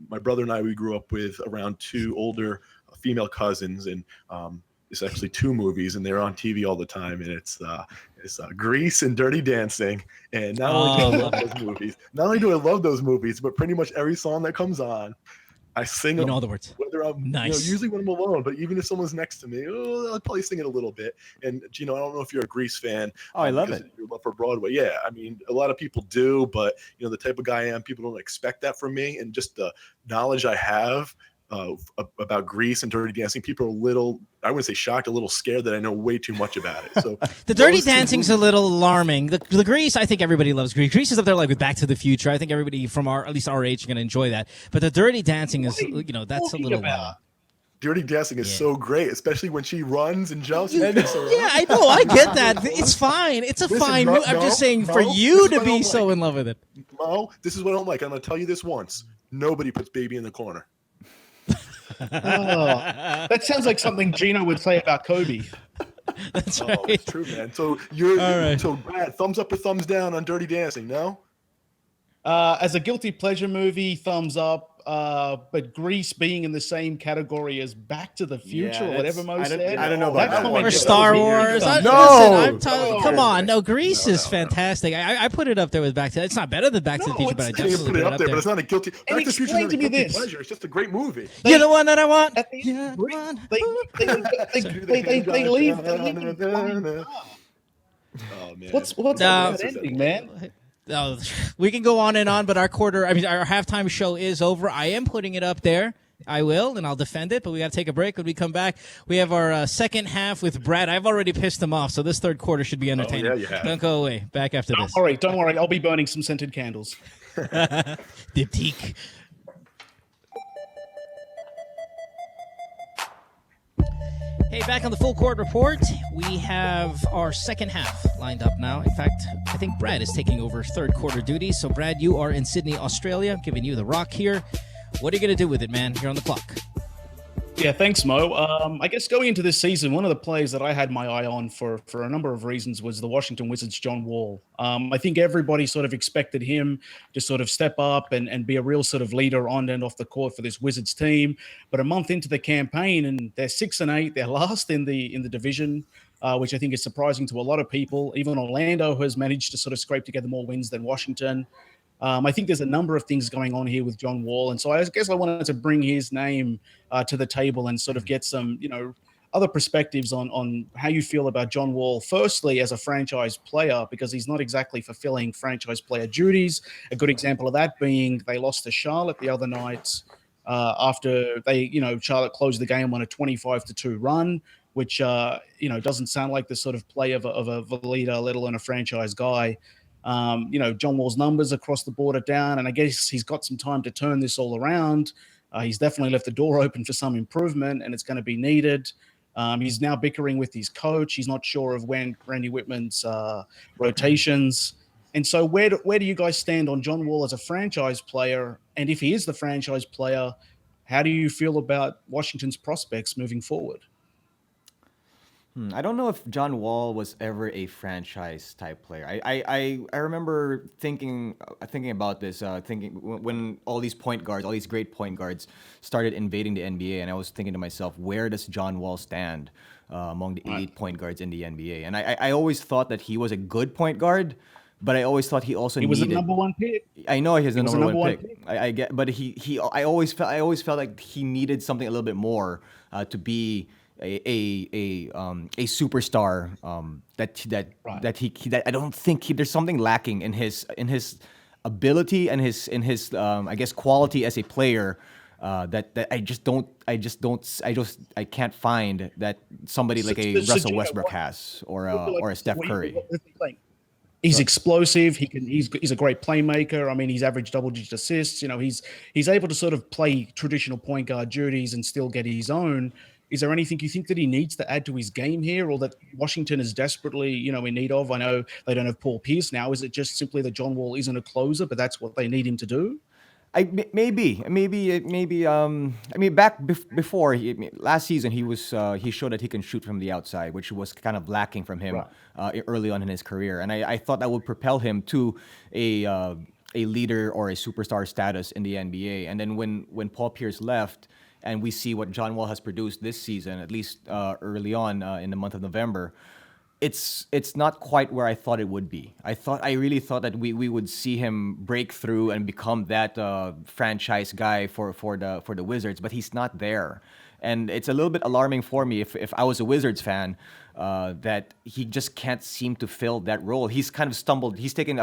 my brother and I, we grew up with around 2 older female cousins, and it's actually 2 movies, and they're on TV all the time. And it's Grease and Dirty Dancing. And not only do I love those movies, but pretty much every song that comes on, I sing You them. know the words. Whether I'm, Nice. usually when I'm alone, but even if someone's next to me, I'll probably sing it a little bit. And I don't know if you're a Grease fan. Oh, I love because it. of your love for Broadway. Yeah, I mean, a lot of people do, but the type of guy I am, people don't expect that from me. And just the knowledge I have about Grease and Dirty Dancing, people are a little, I wouldn't say shocked, a little scared that I know way too much about it. So The Dirty those two Dancing's a movies- little alarming. The Grease, I think everybody loves Grease. Grease is up there like with Back to the Future. I think everybody from at least our age, are going to enjoy that. But the Dirty Dancing is, that's a little. Dirty Dancing is so great, especially when she runs and jumps. Yeah, and jumps around. I know. I get that. It's fine. It's a Listen, fine Mo, movie. I'm just saying for Mo, you this to is what I be don't so like. in love with it. Mo, this is what I don't like. I'm going to tell you this once. Nobody puts baby in the corner. That sounds like something Jinno would say about Kobe. That's Oh, right. it's true, man. So right. so Brad, thumbs up or thumbs down on Dirty Dancing? No. As a guilty pleasure movie, thumbs up. But Grease being in the same category as Back to the Future, Yeah, or whatever that's- Mo I don't- said. I don't know about that comment one. Or is Star weird. Wars. No. Come on. No, Grease is fantastic. I put it up there with Back to. It's not better than Back to the No, Future, but I it's- I can't definitely put it put up there, but it's not a guilty. Back to the Future is explain not to a me guilty this. pleasure. It's just a great movie. You're the one that I want. At the end, You're the one. they leave. Oh man. What's No. that ending, man? Oh, we can go on and on, but our halftime show is over. I am putting it up there. I will, and I'll defend it, but we got to take a break. When we come back, we have our second half with Brad. I've already pissed him off, so this third quarter should be entertaining. yeah, you have. Don't go away. Back after this. Don't worry. I'll be burning some scented candles. Diptyque. Hey, back on the Full Court Report, we have our second half lined up now. In fact, I think Brad is taking over third quarter duties. So, Brad, you are in Sydney, Australia, giving you the rock here. What are you going to do with it, man? You're on the clock. Yeah, thanks, Mo. I guess going into this season, one of the players that I had my eye on for a number of reasons was the Washington Wizards' John Wall. I think everybody sort of expected him to sort of step up and be a real sort of leader on and off the court for this Wizards team. But a month into the campaign, and they're 6-8, they're last in the division, which I think is surprising to a lot of people. Even Orlando has managed to sort of scrape together more wins than Washington. I think there's a number of things going on here with John Wall. And so I guess I wanted to bring his name to the table and sort of get some, other perspectives on how you feel about John Wall. Firstly, as a franchise player, because he's not exactly fulfilling franchise player duties. A good example of that being they lost to Charlotte the other night after they, Charlotte closed the game on a 25-2 run, which, doesn't sound like the sort of play of a leader, let alone a franchise guy. John Wall's numbers across the board are down, and I guess he's got some time to turn this all around. He's definitely left the door open for some improvement, and it's going to be needed. He's now bickering with his coach. He's not sure of when Randy Whitman's rotations. And so where do you guys stand on John Wall as a franchise player? And if he is the franchise player, how do you feel about Washington's prospects moving forward? I don't know if John Wall was ever a franchise type player. I remember thinking about this, when all these point guards, all these great point guards started invading the NBA, and I was thinking to myself, where does John Wall stand among the elite point guards in the NBA? And I always thought that he was a good point guard, but I always thought he also He was needed. the number one pick. I know he was the was number the one number pick. one I get, but I always felt like he needed something a little bit more to be a superstar. That I don't think there's something lacking in his ability and his I guess quality as a player. That I can't find that somebody like a So, Russell Jinno, Westbrook has or a Steph Curry. He's explosive. He's a great playmaker. I mean, he's averaged double-digit assists. He's able to sort of play traditional point guard duties and still get his own. Is there anything you think that he needs to add to his game here, or that Washington is desperately, in need of? I know they don't have Paul Pierce now. Is it just simply that John Wall isn't a closer, but that's what they need him to do? Maybe. I mean, before last season, he showed that he can shoot from the outside, which was kind of lacking from him early on in his career, and I thought that would propel him to a leader or a superstar status in the NBA. And then when Paul Pierce left, and we see what John Wall has produced this season, at least early on in the month of November. it's not quite where I thought it would be. I really thought that we would see him break through and become that franchise guy for the Wizards, but he's not there. And it's a little bit alarming for me if I was a Wizards fan, that he just can't seem to fill that role. He's kind of stumbled. He's taken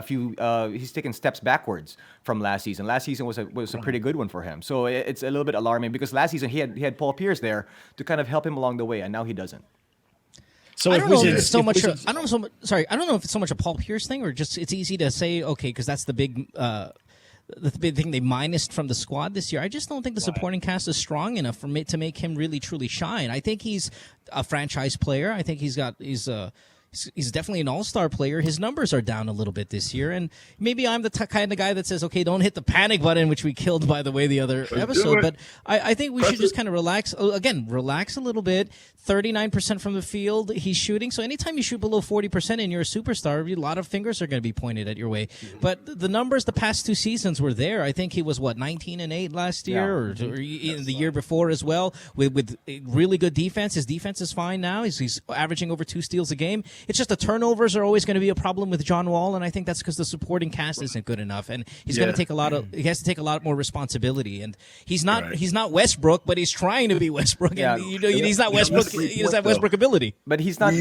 steps backwards from last season. Last season was a pretty good one for him. So it's a little bit alarming because last season he had Paul Pierce there to kind of help him along the way, and now he doesn't. So I don't know if it's so much. I don't know if it's so much a Paul Pierce thing or just it's easy to say okay because that's the big thing they minused from the squad this year. I just don't think the supporting cast is strong enough for me to make him really truly shine. I think he's a franchise player. I think he's definitely an all-star player. His numbers are down a little bit this year, and maybe I'm the kind of guy that says, okay, don't hit the panic button, which we killed, by the way, the other episode. But I think we should just kind of relax. Again, relax a little bit. 39% from the field he's shooting. So anytime you shoot below 40% and you're a superstar, a lot of fingers are going to be pointed at your way. But the numbers the past 2 seasons were there. I think he was, 19-8 last year or in the year before as well with really good defense. His defense is fine now. He's averaging over 2 steals a game. It's just the turnovers are always going to be a problem with John Wall, and I think that's because the supporting cast isn't good enough, and he's going to take he has to take a lot more responsibility. And he's not Westbrook, but he's trying to be Westbrook. And he's not Westbrook. He doesn't have Westbrook ability. But he's not.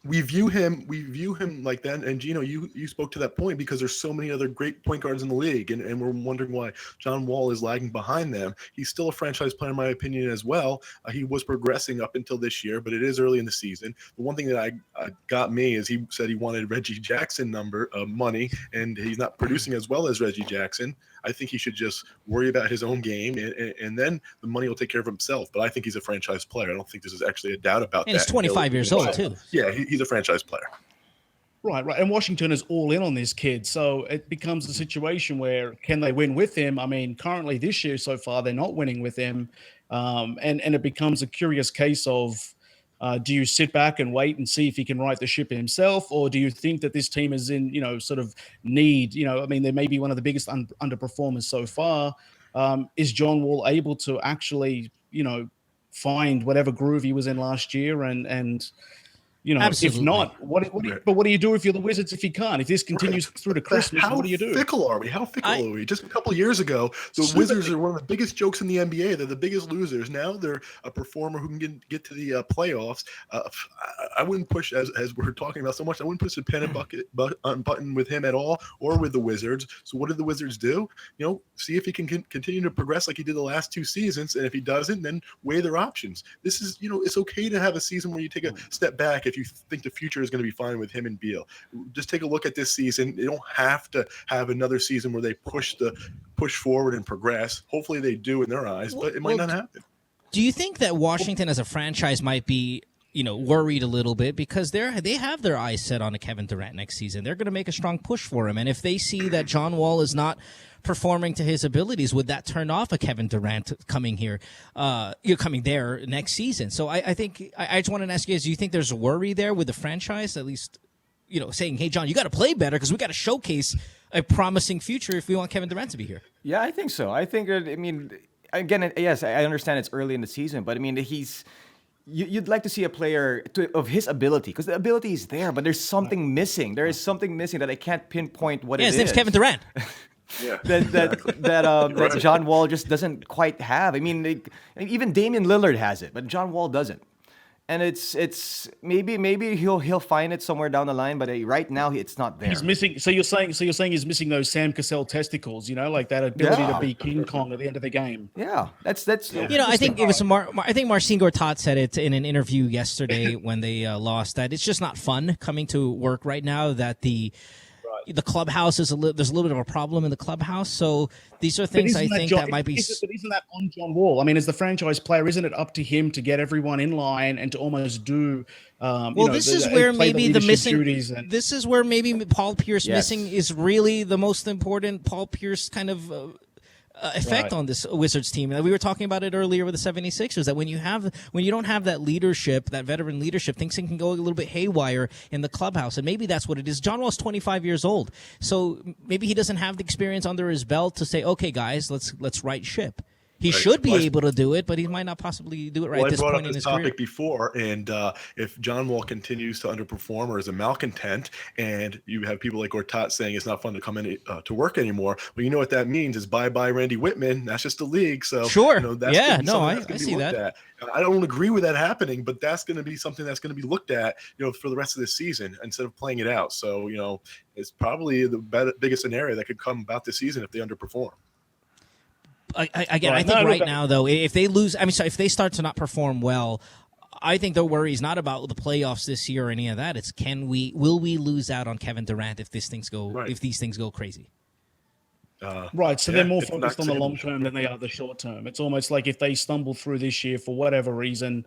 We view him like that, and Jinno, you spoke to that point because there's so many other great point guards in the league, and we're wondering why John Wall is lagging behind them. He's still a franchise player, in my opinion, as well. He was progressing up until this year, but it is early in the season. The one thing that got me is he said he wanted Reggie Jackson money, and he's not producing as well as Reggie Jackson. I think he should just worry about his own game, and then the money will take care of himself. But I think he's a franchise player. I don't think there's actually a doubt about that. And he's 25 years old, too. Yeah, he's a franchise player. Right. And Washington is all in on this kid. So it becomes a situation where can they win with him? I mean, currently this year so far, they're not winning with him. And it becomes a curious case of, do you sit back and wait and see if he can right the ship himself, or do you think that this team is in, sort of need? I mean, they may be one of the biggest underperformers so far. Is John Wall able to actually, find whatever groove he was in last year and Absolutely. If not, what do you do if you're the Wizards if he can't? If this continues through to Christmas, what do you do? How fickle are we? Just a couple of years ago, the Wizards are one of the biggest jokes in the NBA. They're the biggest losers. Now they're a performer who can get to the playoffs. I wouldn't push, as we're talking about so much, I wouldn't push the pen and button with him at all or with the Wizards. So what did the Wizards do? See if he can continue to progress like he did the last 2 seasons. And if he doesn't, then weigh their options. This is, it's okay to have a season where you take a step back if you think the future is going to be fine with him and Beal. Just take a look at this season. They don't have to have another season where they push forward and progress. Hopefully they do in their eyes, but it might not happen. Do you think that Washington as a franchise might be worried a little bit because they have their eyes set on a Kevin Durant next season? They're going to make a strong push for him, and if they see that John Wall is not performing to his abilities, would that turn off a Kevin Durant coming here, coming there next season? So I think I just wanted to ask you guys: do you think there's a worry there with the franchise, at least, saying, "Hey, John, you got to play better because we got to showcase a promising future if we want Kevin Durant to be here"? Yeah, I think so. I think again, yes, I understand it's early in the season, but you'd like to see a player of his ability because the ability is there, but there's something missing. There is something missing that I can't pinpoint what it is. His name's Kevin Durant. Yeah. that John Wall just doesn't quite have. Even Damian Lillard has it, but John Wall doesn't. And it's maybe he'll find it somewhere down the line, but right now it's not there. He's missing. So you're saying he's missing those Sam Cassell testicles, like that ability to be King Kong at the end of the game. Yeah, that's. I think it was I think Marcin Gortat said it in an interview yesterday when they lost, that it's just not fun coming to work right now. That the clubhouse there's a little bit of a problem in the clubhouse. So these are things I think that might be. But isn't that on John Wall? As the franchise player, isn't it up to him to get everyone in line and to almost do? This is where maybe the missing. This is where maybe Paul Pierce missing is really the most important. Paul Pierce kind of. Effect on this Wizards team. We were talking about it earlier with the 76ers, that when you don't have that leadership, that veteran leadership, things can go a little bit haywire in the clubhouse, and maybe that's what it is. John Wall's 25 years old, so maybe he doesn't have the experience under his belt to say, okay, guys, let's right ship. He Right. should be Well, able to do it, but he might not possibly do it right Well, at I this brought point up in this his career. topic before, and if John Wall continues to underperform or is a malcontent, and you have people like Ortat saying it's not fun to come in to work anymore, well, you know what that means is bye-bye Randy Whitman. That's just the league. So, Sure. that's Yeah, gonna be no, something I- that's gonna I be see looked that. at. I don't agree with that happening, but that's going to be something that's going to be looked at, for the rest of this season instead of playing it out. So, it's probably the biggest scenario that could come about this season if they underperform. I think right now, though, if they lose, if they start to not perform well, I think the worry is not about the playoffs this year or any of that. It's will we lose out on Kevin Durant if these things go crazy? Right, so they're more it's focused on not the long term than they are the short term. It's almost like if they stumble through this year for whatever reason,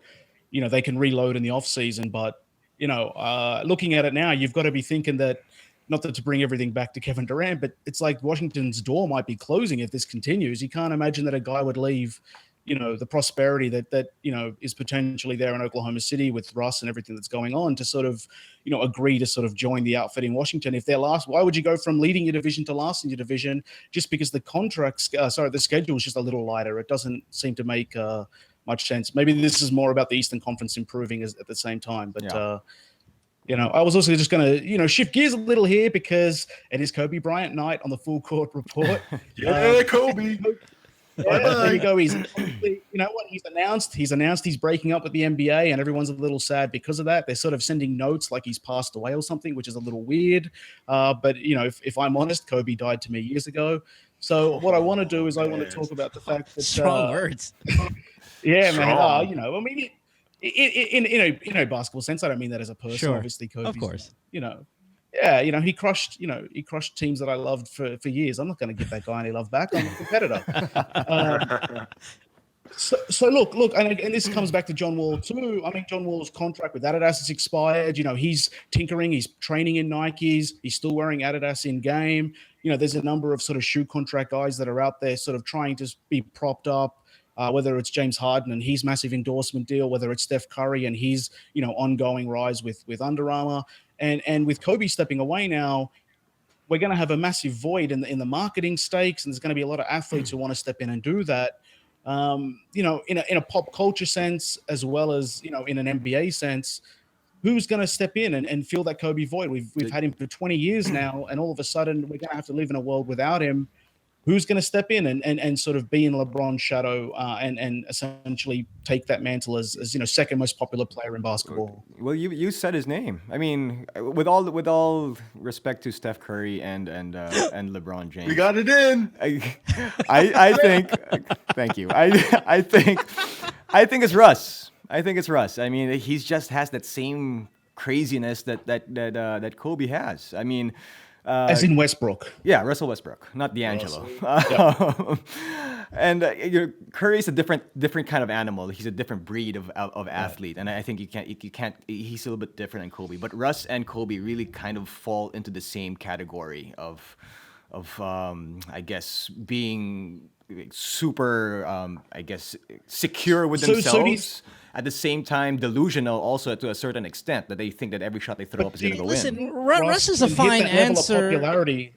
they can reload in the off season. But looking at it now, you've got to be thinking that, not that to bring everything back to Kevin Durant, but it's like Washington's door might be closing if this continues. You can't imagine that a guy would leave, the prosperity that is potentially there in Oklahoma City with Russ and everything that's going on to sort of, agree to sort of join the outfit in Washington. If they're last, why would you go from leading your division to last in your division just because the the schedule is just a little lighter? It doesn't seem to make much sense. Maybe this is more about the Eastern Conference improving at the same time, but I was also just going to, shift gears a little here because it is Kobe Bryant night on the Full Court Report. Yeah, Kobe. Yeah, there you go. He's announced he's breaking up with the NBA, and everyone's a little sad because of that. They're sort of sending notes like he's passed away or something, which is a little weird. But if I'm honest, Kobe died to me years ago. So what I want to do is I want to talk about the fact that Strong words. Yeah, Strong. man. In a basketball sense, I don't mean that as a person. Sure. Obviously, Kobe's, Of course. he crushed teams that I loved for years. I'm not going to give that guy any love back. I'm a competitor. So look, and this comes back to John Wall too. I mean, John Wall's contract with Adidas has expired. He's tinkering, he's training in Nikes, he's still wearing Adidas in game. There's a number of sort of shoe contract guys that are out there sort of trying to be propped up. Whether it's James Harden and his massive endorsement deal, whether it's Steph Curry and his, ongoing rise with Under Armour, and with Kobe stepping away now, we're going to have a massive void in the marketing stakes, and there's going to be a lot of athletes who want to step in and do that. In a pop culture sense, as well as in an NBA sense, who's going to step in and fill that Kobe void? We've had him for 20 years now, and all of a sudden we're going to have to live in a world without him. Who's going to step in and sort of be in LeBron's shadow and essentially take that mantle as second most popular player in basketball? Well, you said his name. I mean, with all respect to Steph Curry and LeBron James, We got it in. I think. Thank you. I think it's Russ. I mean, he just has that same craziness that Kobe has. I mean. As in Westbrook. Yeah, Russell Westbrook, not D'Angelo. And Curry's a different kind of animal. He's a different breed of athlete, and I think you can't. He's a little bit different than Kobe. But Russ and Kobe really kind of fall into the same category of I guess being super secure with themselves. At the same time, delusional also to a certain extent that they think that every shot they throw up is going to go in. Listen, Russ is a fine hit that level of answer. Popularity.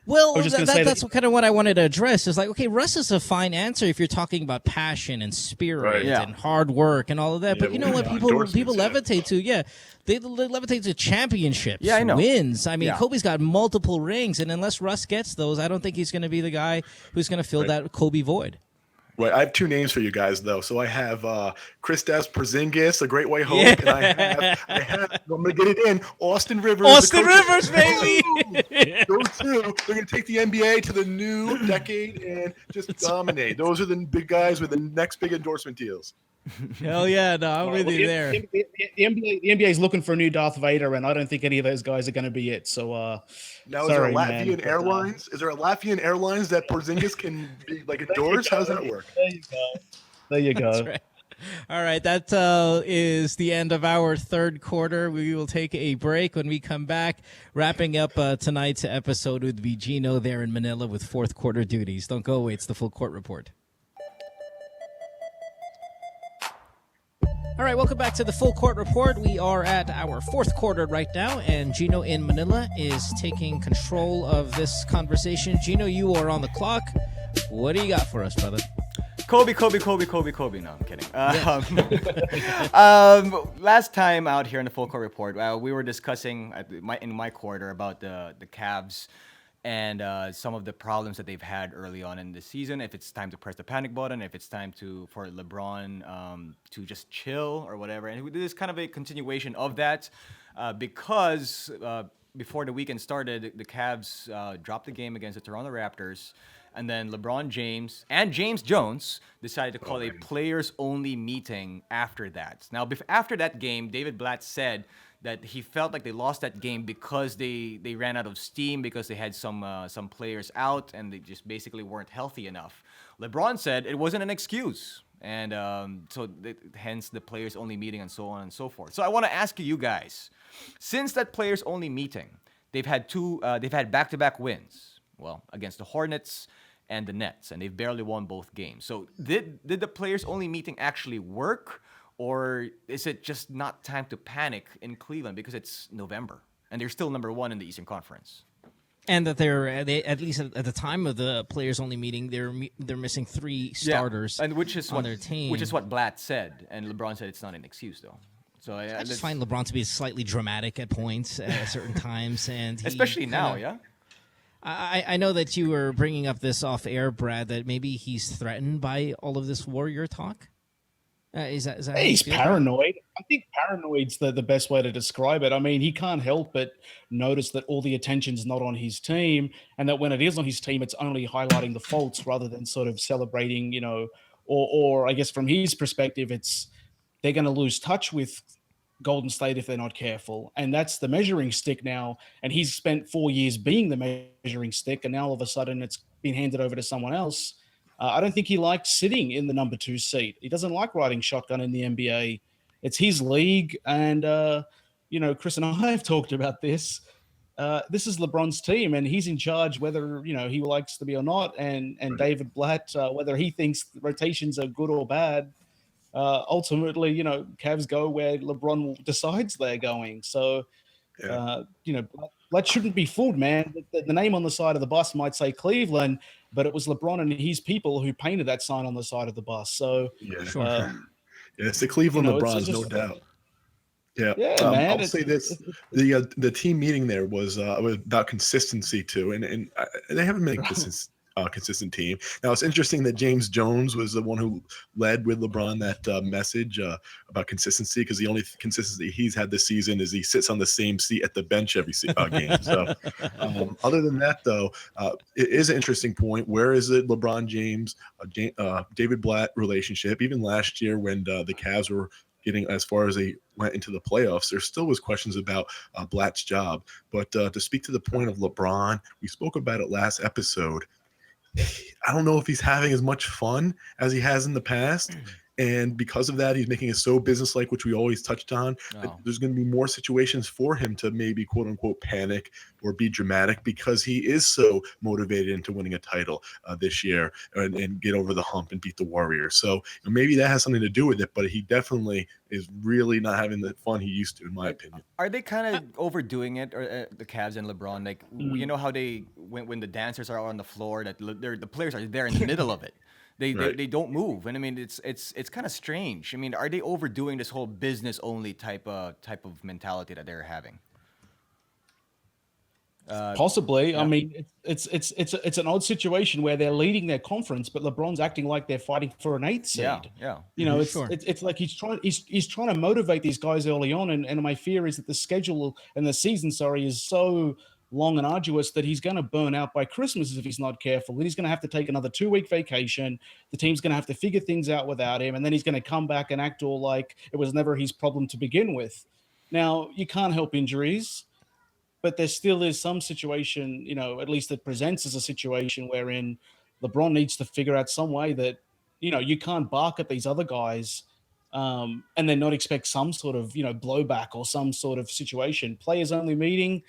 Well, I was just gonna say that's kind of what I wanted to address. Is like, okay, Russ is a fine answer if you're talking about passion and spirit Right. Yeah. and hard work and all of that. Yeah, But you know what people endorsements, yeah. levitate to? Yeah, they levitate to championships, Yeah, I know. wins. I mean, Yeah. Kobe's got multiple rings, and unless Russ gets those, I don't think he's going to be the guy who's going to fill that Kobe void. Right, I have two names for you guys though. So I have Kristaps Porzingis, a great white hope, Yeah. and I have I'm gonna get it in, Austin Rivers. Austin the coach. Rivers, baby! Those two, they're gonna take the NBA to the new decade and just dominate. Those are the big guys with the next big endorsement deals. Hell yeah, no, I'm with you there. The NBA is looking for a new Darth Vader, and I don't think any of those guys are going to be it. So, Now, sorry, is there a Latvian man, but, Airlines? Is there a Latvian Airlines that Porzingis can be like endorse? How does that work? There you go. That's right. All right, that is the end of our third quarter. We will take a break. When we come back, wrapping up tonight's episode would be Jinno there in Manila with fourth quarter duties. Don't go away. It's the Full Court Report. All right, welcome back to the Full Court Report. We are at our fourth quarter right now, and Jinno in Manila is taking control of this conversation. Jinno, you are on the clock. What do you got for us, brother? Kobe. No, I'm kidding. Last time out here in the Full Court Report, we were discussing in my quarter about the Cavs and some of the problems that they've had early on in the season. If it's time to press the panic button, if it's time for LeBron to just chill or whatever. And this is kind of a continuation of that because before the weekend started, the Cavs dropped the game against the Toronto Raptors. And then LeBron James and James Jones decided to call a players-only meeting after that. Now, after that game, David Blatt said that he felt like they lost that game because they ran out of steam because they had some players out and they just basically weren't healthy enough. LeBron said it wasn't an excuse, and hence the players-only meeting and so on and so forth. So I want to ask you guys, since that players-only meeting, they've had back-to-back wins. Well, against the Hornets and the Nets, and they've barely won both games. So did the players-only meeting actually work, or is it just not time to panic in Cleveland because it's November and they're still number one in the Eastern Conference? And that they at least at the time of the players-only meeting, they're missing 3 starters, and which is on their team. Which is what Blatt said, and LeBron said it's not an excuse though. So I just find LeBron to be slightly dramatic at points at certain times, and especially now, yeah. I know that you were bringing up this off air, Brad, that maybe he's threatened by all of this Warrior talk. Is that he's paranoid? I think paranoid's the best way to describe it. I mean, he can't help but notice that all the attention's not on his team, and that when it is on his team, it's only highlighting the faults rather than sort of celebrating, or I guess from his perspective, it's they're going to lose touch with Golden State if they're not careful, and that's the measuring stick now. And he's spent 4 years being the measuring stick, and now all of a sudden it's been handed over to someone else. I don't think he likes sitting in the number 2 seat. He doesn't like riding shotgun in the NBA. It's his league, and Chris and I have talked about this. This is LeBron's team, and he's in charge whether he likes to be or not. And David Blatt, whether he thinks rotations are good or bad. Ultimately, Cavs go where LeBron decides they're going. So, Blatt shouldn't be fooled, man. The name on the side of the bus might say Cleveland, but it was LeBron and his people who painted that sign on the side of the bus. So, it's the Cleveland LeBrons, no doubt. Yeah, man. I'll say this: the team meeting there was about consistency too, and they haven't been consistent team. Now it's interesting that James Jones was the one who led with LeBron that message about consistency, because the only consistency he's had this season is he sits on the same seat at the bench every game. So other than that, though, it is an interesting point. Where is it LeBron James, David Blatt relationship? Even last year when the Cavs were getting as far as they went into the playoffs, there still was questions about Blatt's job. But to speak to the point of LeBron, we spoke about it last episode. I don't know if he's having as much fun as he has in the past. And because of that, he's making it so businesslike, which we always touched on. There's going to be more situations for him to maybe, quote unquote, panic or be dramatic, because he is so motivated into winning a title this year and get over the hump and beat the Warriors. So maybe that has something to do with it, but he definitely is really not having the fun he used to, in my opinion. Are they kind of overdoing it, or the Cavs and LeBron? Like, you know how they, when the dancers are on the floor, that the players are there in the middle of it. They don't move, and I mean it's kind of strange. I mean, are they overdoing this whole business only type of mentality that they're having? Possibly. Yeah. I mean, it's an odd situation where they're leading their conference, but LeBron's acting like they're fighting for an 8th seed. Yeah. It's like he's trying to motivate these guys early on, and my fear is that the schedule and the season, is so long and arduous that he's going to burn out by Christmas if he's not careful. Then he's going to have to take another 2-week vacation. The team's going to have to figure things out without him, and then he's going to come back and act all like it was never his problem to begin with. Now, you can't help injuries, but there still is some situation, at least that presents as a situation wherein LeBron needs to figure out some way that, you can't bark at these other guys and then not expect some sort of, blowback or some sort of situation. Players only meeting,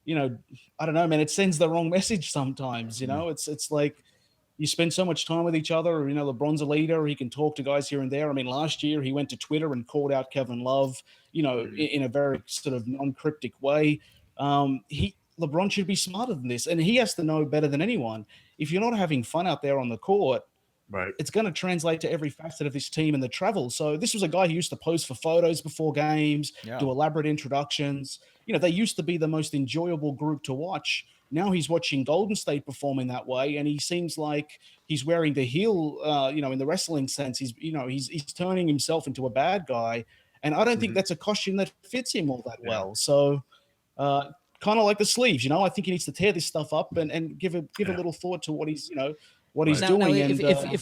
I don't know, man, it sends the wrong message sometimes. It's like you spend so much time with each other. LeBron's a leader. He can talk to guys here and there. I mean, last year he went to Twitter and called out Kevin Love, in a very sort of non-cryptic way. LeBron should be smarter than this, and he has to know better than anyone. If you're not having fun out there on the court, Right. it's going to translate to every facet of this team and the travel. So this was a guy who used to pose for photos before games, Yeah. do elaborate introductions. They used to be the most enjoyable group to watch. Now he's watching Golden State perform in that way, and he seems like he's wearing the heel. In the wrestling sense, he's turning himself into a bad guy, and I don't think that's a costume that fits him all that well. So, kind of like the sleeves, I think he needs to tear this stuff up and give a little thought to what he's he's Now, doing.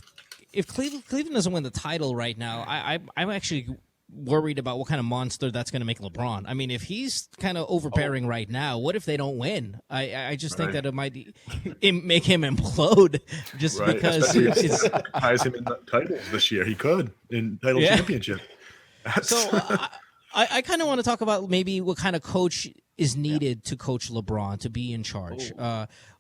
if Cleveland doesn't win the title right now, I'm actually worried about what kind of monster that's going to make LeBron. I mean, if he's kind of overbearing right now, what if they don't win? I just think that it might make him implode just because it's ties him in the titles this year. He could in title championship. So I kind of want to talk about maybe what kind of coach is needed to coach LeBron, to be in charge.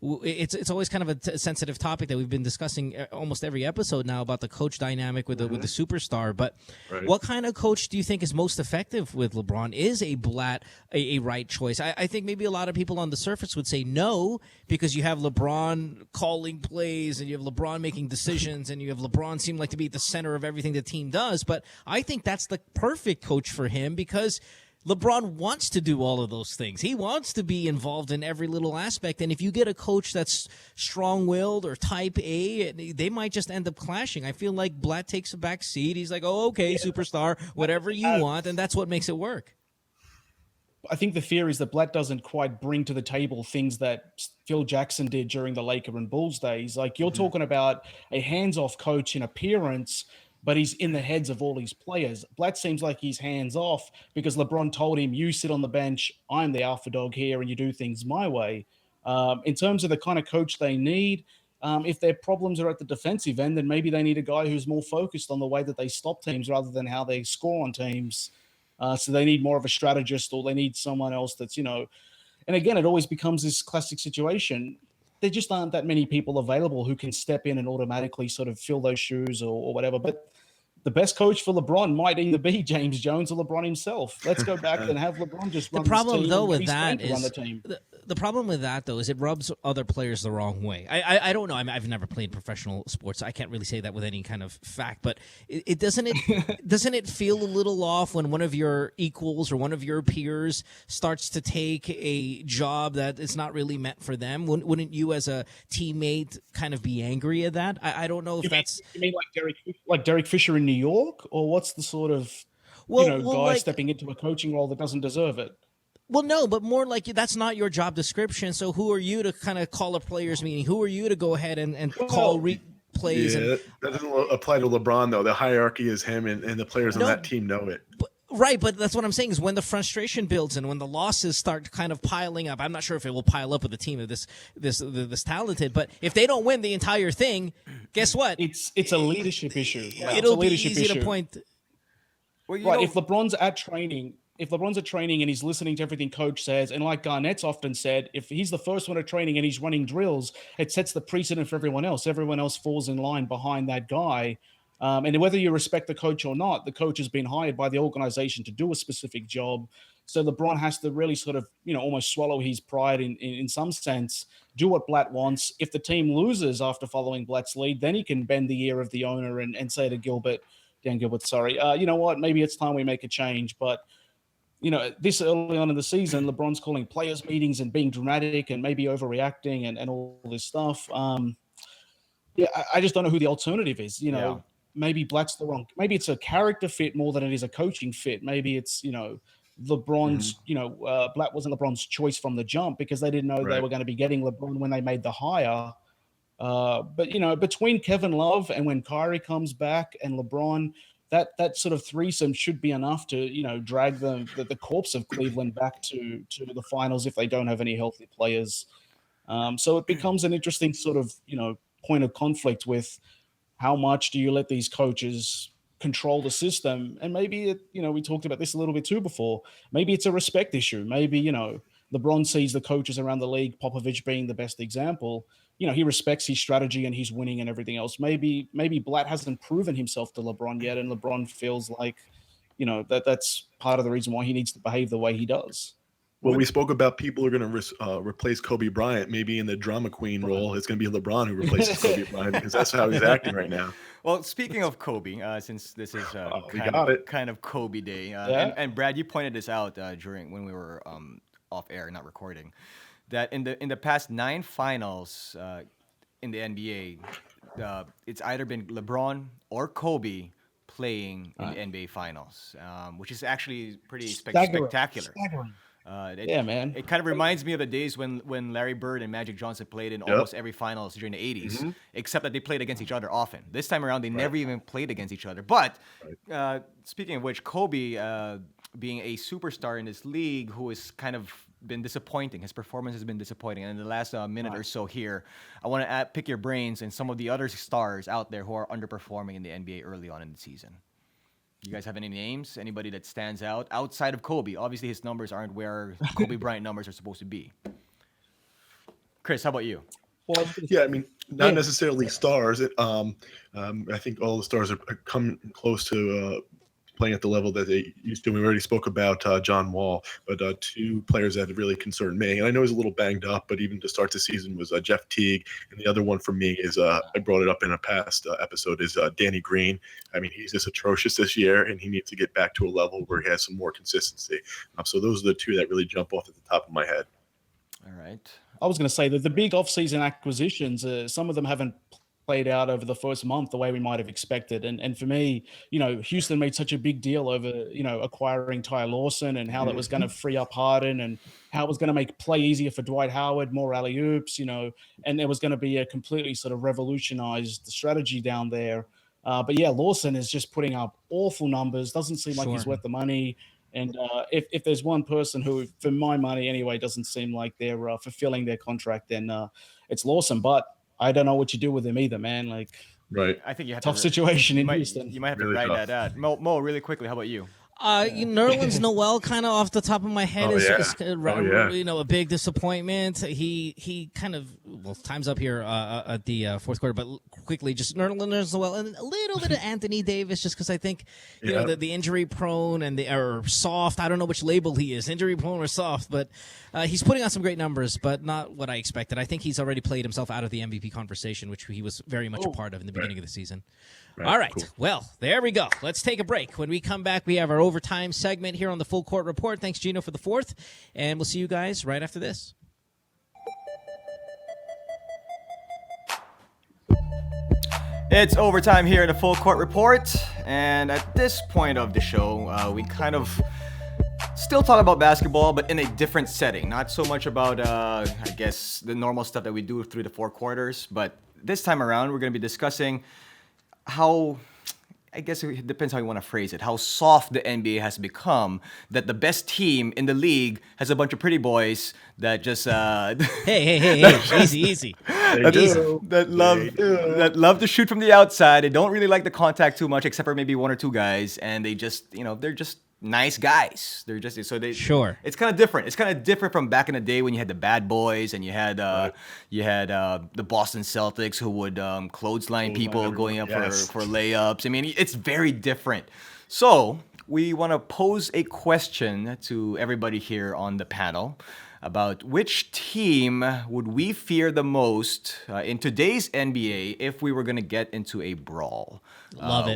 It's always kind of a sensitive topic that we've been discussing almost every episode now about the coach dynamic with the superstar. But what kind of coach do you think is most effective with LeBron? Is a right choice? I think maybe a lot of people on the surface would say no, because you have LeBron calling plays and you have LeBron making decisions and you have LeBron seem like to be at the center of everything the team does. But I think that's the perfect coach for him, because LeBron wants to do all of those things. He wants to be involved in every little aspect. And if you get a coach that's strong-willed or type A, they might just end up clashing. I feel like Blatt takes a back seat. He's like, oh, okay, superstar, whatever you want. And that's what makes it work. I think the fear is that Blatt doesn't quite bring to the table things that Phil Jackson did during the Laker and Bulls days. Like, you're talking about a hands-off coach in appearance, but he's in the heads of all these players. Blatt seems like he's hands-off because LeBron told him, you sit on the bench, I'm the alpha dog here, and you do things my way. In terms of the kind of coach they need, if their problems are at the defensive end, then maybe they need a guy who's more focused on the way that they stop teams rather than how they score on teams. So they need more of a strategist, or they need someone else that's, and again, it always becomes this classic situation. There just aren't that many people available who can step in and automatically sort of fill those shoes or whatever. But the best coach for LeBron might either be James Jones or LeBron himself. Let's go back and have LeBron just run the problem this team. though with He's that going to run is the team. the problem with that though is it rubs other players the wrong way. I don't know. I mean, I've never played professional sports, so I can't really say that with any kind of fact. But it doesn't it feel a little off when one of your equals or one of your peers starts to take a job that is not really meant for them? Wouldn't you, as a teammate, kind of be angry at that? I don't know if that's. You mean like Derek Fisher in New York, or what's the sort of guy stepping into a coaching role that doesn't deserve it? Well, no, but more like that's not your job description. So who are you to kind of call a players meeting? Who are you to go ahead and call plays? Yeah, that doesn't apply to LeBron, though. The hierarchy is him, and the players on that team know it. Right, but that's what I'm saying is when the frustration builds and when the losses start kind of piling up. I'm not sure if it will pile up with a team of this talented, but if they don't win the entire thing, guess what? It's a leadership issue. Yeah. It'll be easy to point. Well, if LeBron's at training and he's listening to everything coach says, and like Garnett's often said, if he's the first one at training and he's running drills, it sets the precedent for everyone else. Everyone else falls in line behind that guy. And whether you respect the coach or not, the coach has been hired by the organization to do a specific job. So LeBron has to really sort of, almost swallow his pride in some sense, do what Blatt wants. If the team loses after following Blatt's lead, then he can bend the ear of the owner and say to Dan Gilbert, sorry, you know what, maybe it's time we make a change. But, this early on in the season, LeBron's calling players meetings and being dramatic and maybe overreacting and all this stuff. I just don't know who the alternative is, Maybe Blatt's maybe it's a character fit more than it is a coaching fit. Maybe it's, LeBron's, Blatt wasn't LeBron's choice from the jump because they didn't know they were going to be getting LeBron when they made the hire. But, between Kevin Love and when Kyrie comes back and LeBron, that sort of threesome should be enough to, drag the corpse of Cleveland back to the finals if they don't have any healthy players. So it becomes an interesting sort of, point of conflict with how much do you let these coaches control the system? And maybe we talked about this a little bit too before. Maybe it's a respect issue. Maybe, LeBron sees the coaches around the league, Popovich being the best example. He respects his strategy and he's winning and everything else. Maybe Blatt hasn't proven himself to LeBron yet, and LeBron feels like, that's part of the reason why he needs to behave the way he does. Well, we spoke about people are going to replace Kobe Bryant. Maybe in the drama queen role, it's going to be LeBron who replaces Kobe Bryant because that's how he's acting right now. Well, speaking of Kobe, since this is we got it. kind of Kobe Day, Yeah. and Brad, you pointed this out during when we were off air, not recording, that in the past 9 finals in the NBA, it's either been LeBron or Kobe playing in the NBA Finals, which is actually pretty spectacular. Staggering. It, Yeah, man. It kind of reminds me of the days when Larry Bird and Magic Johnson played in almost every finals during the 80s, except that they played against each other often. This time around, they never even played against each other. But speaking of which, Kobe, being a superstar in this league who has kind of been disappointing, his performance has been disappointing. And in the last minute or so here, I want to pick your brains and some of the other stars out there who are underperforming in the NBA early on in the season. You guys have any names? Anybody that stands out outside of Kobe? Obviously, his numbers aren't where Kobe Bryant numbers are supposed to be. Chris, how about you? Well, Yeah, I mean, not necessarily stars. I think all the stars are come close to playing at the level that they used to. We already spoke about John Wall, but 2 players that have really concerned me. And I know he's a little banged up, but even to start the season was Jeff Teague. And the other one for me is, I brought it up in a past episode, is Danny Green. I mean, he's just atrocious this year, and he needs to get back to a level where he has some more consistency. So those are the 2 that really jump off at the top of my head. All right. I was going to say that the big off-season acquisitions, some of them haven't played out over the first month the way we might have expected. And for me, Houston made such a big deal over, acquiring Ty Lawson and how that was going to free up Harden and how it was going to make play easier for Dwight Howard, more alley-oops, and there was going to be a completely sort of revolutionized strategy down there. But yeah, Lawson is just putting up awful numbers. Doesn't seem like he's worth the money. And if there's one person who, for my money anyway, doesn't seem like they're fulfilling their contract, then it's Lawson. But I don't know what you do with him either, man. Like, Right. I think you have tough situation in you Houston. You might have Really to write tough. that out. Mo, really quickly, how about you? Nerlens Noel, kind of off the top of my head, Oh, is yeah. a big disappointment. He kind of, well, time's up here at the fourth quarter, but quickly, just Nerlens Noel and a little bit of Anthony Davis, just because I think the injury prone and or soft. I don't know which label he is, injury prone or soft, but he's putting on some great numbers, but not what I expected. I think he's already played himself out of the MVP conversation, which he was very much a part of in the beginning of the season. All right. Cool. Well, there we go. Let's take a break. When we come back, we have our overtime segment here on the Full Court Report. Thanks, Jinno, for the 4th. And we'll see you guys right after this. It's overtime here in the Full Court Report. And at this point of the show, we kind of still talk about basketball, but in a different setting. Not so much about, I guess, the normal stuff that we do through the 4 quarters. But this time around, we're going to be discussing how, I guess it depends how you want to phrase it, how soft the NBA has become, that the best team in the league has a bunch of pretty boys that just Hey, easy. that love to shoot from the outside. They don't really like the contact too much, except for maybe 1 or 2 guys, and they just, they're just nice guys. They're just Sure. It's kind of different. It's kind of different from back in the day when you had the bad boys and you had the Boston Celtics who would clothesline people going up for layups. I mean, it's very different. So we want to pose a question to everybody here on the panel about which team would we fear the most in today's NBA if we were going to get into a brawl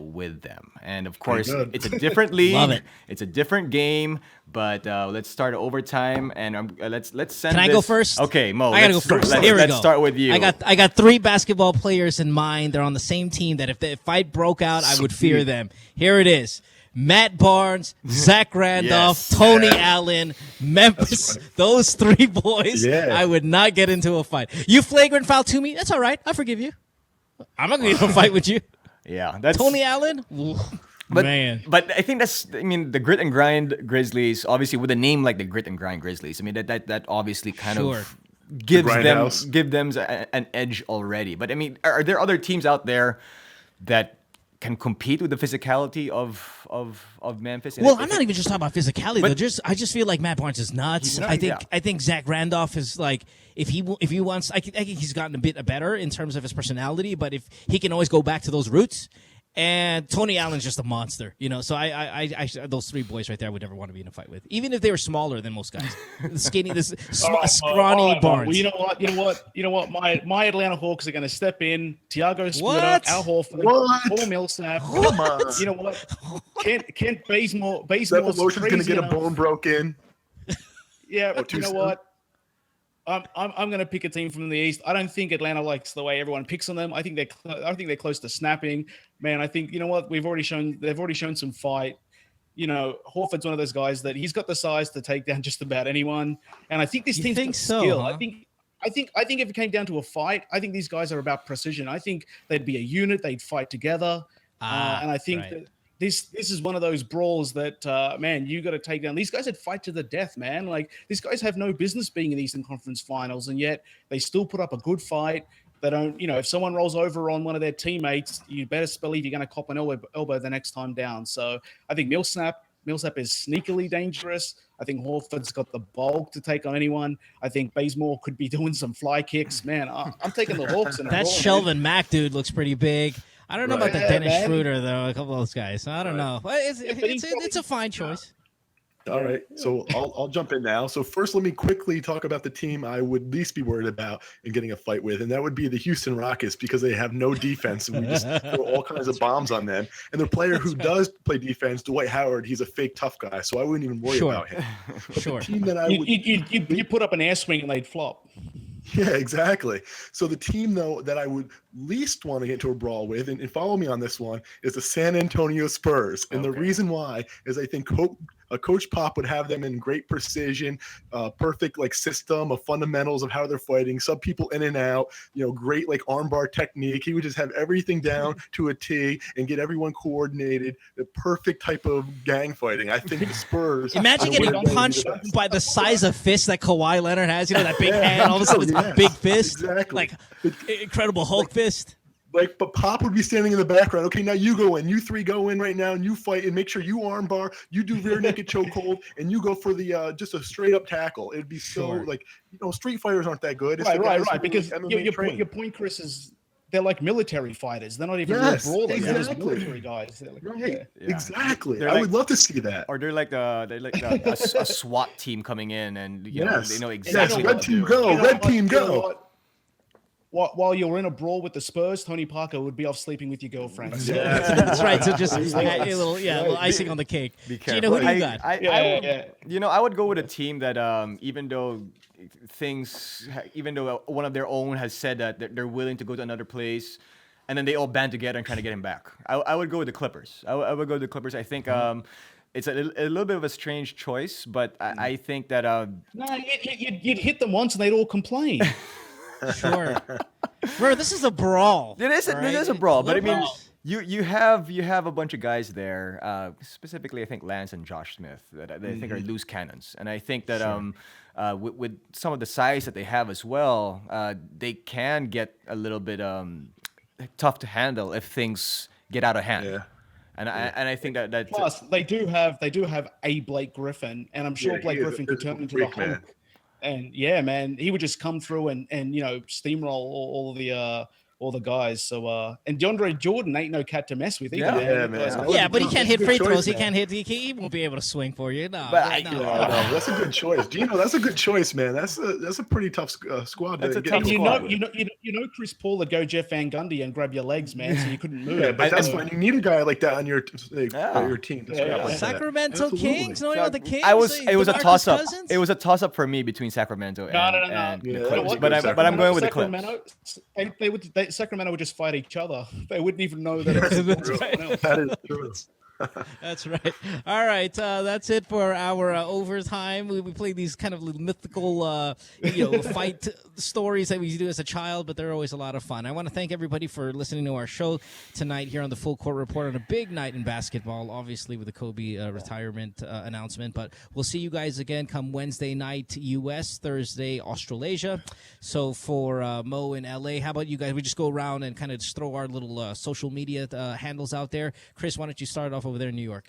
with them. And of course, it's a different league. Love it. It's a different game, but let's start overtime and let's send Can I go first? Okay, Mo. I gotta go first. Here we Let's go. start with you. I got 3 basketball players in mind. They're on the same team that if the fight broke out, I would fear them. Here it is. Matt Barnes, Zach Randolph, Tony Allen, Memphis. Those 3 boys, I would not get into a fight. You flagrant foul to me, that's all right. I forgive you. I'm not going to get in a fight with you. Yeah, that's Tony Allen? Man. But I think the grit and grind Grizzlies, obviously with a name like the grit and grind Grizzlies, I mean, that obviously kind of gives them an edge already. But I mean, are there other teams out there that can compete with the physicality of Memphis? Well, I'm not even just talking about physicality. I just feel like Matt Barnes is nuts. I think Zach Randolph is like, if he wants, I think he's gotten a bit better in terms of his personality. But if he can always go back to those roots, And Tony Allen's just a monster, so I those three boys right there I would never want to be in a fight with, even if they were smaller than most guys. Skinny, scrawny Barnes. Well, you know what? My Atlanta Hawks are going to step in. Thiago Splitter, Al Horford, Paul Millsap. Come on. You know what? Kent Bazemore. That lotion's going to get a bone broken. Yeah, but you know what? I'm going to pick a team from the East. I don't think Atlanta likes the way everyone picks on them. I think they're close to snapping. Man, I think, you know what? They've already shown some fight. Horford's one of those guys that he's got the size to take down just about anyone. And I think this team's got skill. Huh? I think if it came down to a fight, I think these guys are about precision. I think they'd be a unit. They'd fight together. And I think that this is one of those brawls that, man, you got to take down. These guys would fight to the death, man. Like, these guys have no business being in Eastern Conference Finals, and yet they still put up a good fight. They don't, if someone rolls over on one of their teammates, you better believe you're going to cop an elbow the next time down. So I think Millsap is sneakily dangerous. I think Horford's got the bulk to take on anyone. I think Bazemore could be doing some fly kicks. Man, I'm taking the Hawks. That Shelvin Mack dude looks pretty big. I don't know about that Dennis Schroeder, though. A couple of those guys. I don't know. It's a fine choice. All right. So I'll jump in now. So first, let me quickly talk about the team I would least be worried about in getting a fight with, and that would be the Houston Rockets, because they have no defense, and we just throw all kinds of bombs on them. And their player who does play defense, Dwight Howard, he's a fake tough guy, so I wouldn't even worry about him. But the team that I would you put up an air swing and they'd flop. Yeah, exactly. So the team, though, that I would least want to get into a brawl with, and follow me on this one, is the San Antonio Spurs. And the reason why is I think Coach Pop would have them in great precision, perfect system of fundamentals of how they're fighting, sub people in and out, great armbar technique. He would just have everything down to a T and get everyone coordinated, the perfect type of gang fighting. I think the Spurs. Imagine getting punched by the size of fist that Kawhi Leonard has, that big hand, all of a sudden it's a big fist. Exactly. Incredible Hulk fist. But Pop would be standing in the background. Okay, now you go in. You three go in right now, and you fight, and make sure you armbar, you do rear naked chokehold, and you go for the just a straight up tackle. It'd be so street fighters aren't that good. It's right. Because your point, Chris, is they're like military fighters. They're not even real brawlers. They're just military guys. Exactly. I would love to see that. Or they're like a SWAT team coming in, and they know exactly. Red team go. Red team go. While you're in a brawl with the Spurs, Tony Parker would be off sleeping with your girlfriend. That's right. So just a little icing on the cake. Be careful. Gino, who do you got? I would go with a team that even though one of their own has said that they're willing to go to another place, and then they all band together and trying to get him back. I would go with the Clippers. I would go with the Clippers. I think it's a little bit of a strange choice, but I think that you'd hit them once and they'd all complain. Sure. Bro, this is a brawl. It is a brawl, but I mean, you have a bunch of guys there, specifically I think Lance and Josh Smith, that I think are loose cannons. And I think that with some of the size that they have as well, they can get a little bit tough to handle if things get out of hand. Yeah. And I think that plus they do have a Blake Griffin, and I'm sure Blake Griffin could turn into the Hulk. And man, he would just come through and steamroll all the guys. So and DeAndre Jordan ain't no cat to mess with either. Yeah, but he can't hit free throws. He won't be able to swing for you. No, that's a good choice. Gino, that's a good choice, man. That's a pretty tough squad. That's a tough squad. You know, Chris Paul would go Jeff Van Gundy and grab your legs, man, so you couldn't move. Yeah, but that's fine. You need a guy like that on your team. Sacramento Kings. No, the Kings. It was a toss up. It was a toss up for me between Sacramento and the Clippers. But I'm going with the Clips. Sacramento would just fight each other. They wouldn't even know that it's That is true. That's right. All right, that's it for our overtime. We play these kind of little mythical, fight stories that we do as a child, but they're always a lot of fun. I want to thank everybody for listening to our show tonight here on the Full Court Report on a big night in basketball, obviously with the Kobe retirement announcement. But we'll see you guys again come Wednesday night, U.S., Thursday, Australasia. So for Mo in L.A., how about you guys? We just go around and kind of just throw our little social media handles out there. Chris, why don't you start off over there in New York?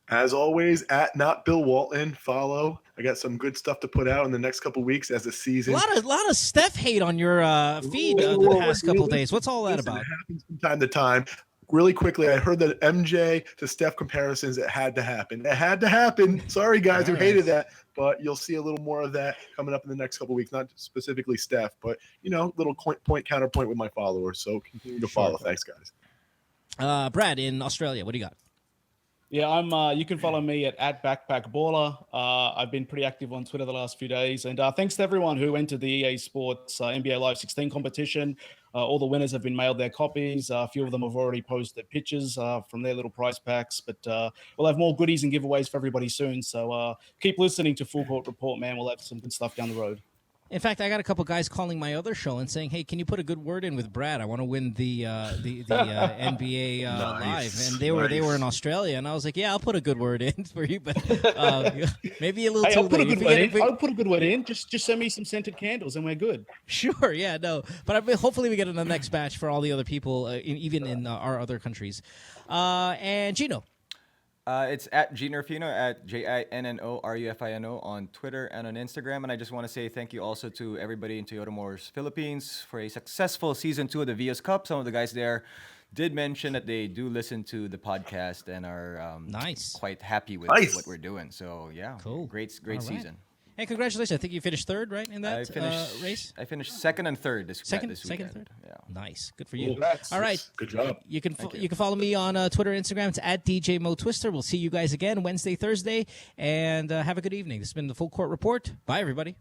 As always, at Not Bill Walton, follow. I got some good stuff to put out in the next couple weeks as the season. A lot of Steph hate on your feed the past couple days. What's all that about? It happens from time to time. really quickly, I heard that MJ to Steph comparisons, it had to happen. It had to happen. Sorry, guys who hated that, but you'll see a little more of that coming up in the next couple of weeks. Not specifically Steph, but, little point counterpoint with my followers. So continue to follow. Thanks, guys. Brad in Australia, what do you got? Yeah, I'm. You can follow me at @backpackballer. I've been pretty active on Twitter the last few days, and thanks to everyone who entered the EA Sports NBA Live 16 competition. All the winners have been mailed their copies. A few of them have already posted pictures from their little prize packs, but we'll have more goodies and giveaways for everybody soon. So keep listening to Full Court Report, man. We'll have some good stuff down the road. In fact, I got a couple guys calling my other show and saying, "Hey, can you put a good word in with Brad? I want to win the NBA Live." And they were in Australia, and I was like, "Yeah, I'll put a good word in for you, but maybe a little too I'll put a late." good word in. I'll put a good word in. Just send me some scented candles, and we're good. Sure, yeah, no, but hopefully we get in the next batch for all the other people, even in our other countries. And Jinno. It's at Jinnorfino, at JINNORUFINO on Twitter and on Instagram. And I just want to say thank you also to everybody in Toyota Motors Philippines for a successful Season 2 of the Vios Cup. Some of the guys there did mention that they do listen to the podcast and are quite happy with what we're doing. So, yeah, cool. Great Right. season. Hey, congratulations. I think you finished third, right, in that race? I finished second and third this weekend. Second and third? Yeah. Nice. Good for you. Congrats. All right. Good job. You can follow me on Twitter, Instagram. It's at DJ Mo Twister. We'll see you guys again Wednesday, Thursday, and have a good evening. This has been the Full Court Report. Bye, everybody.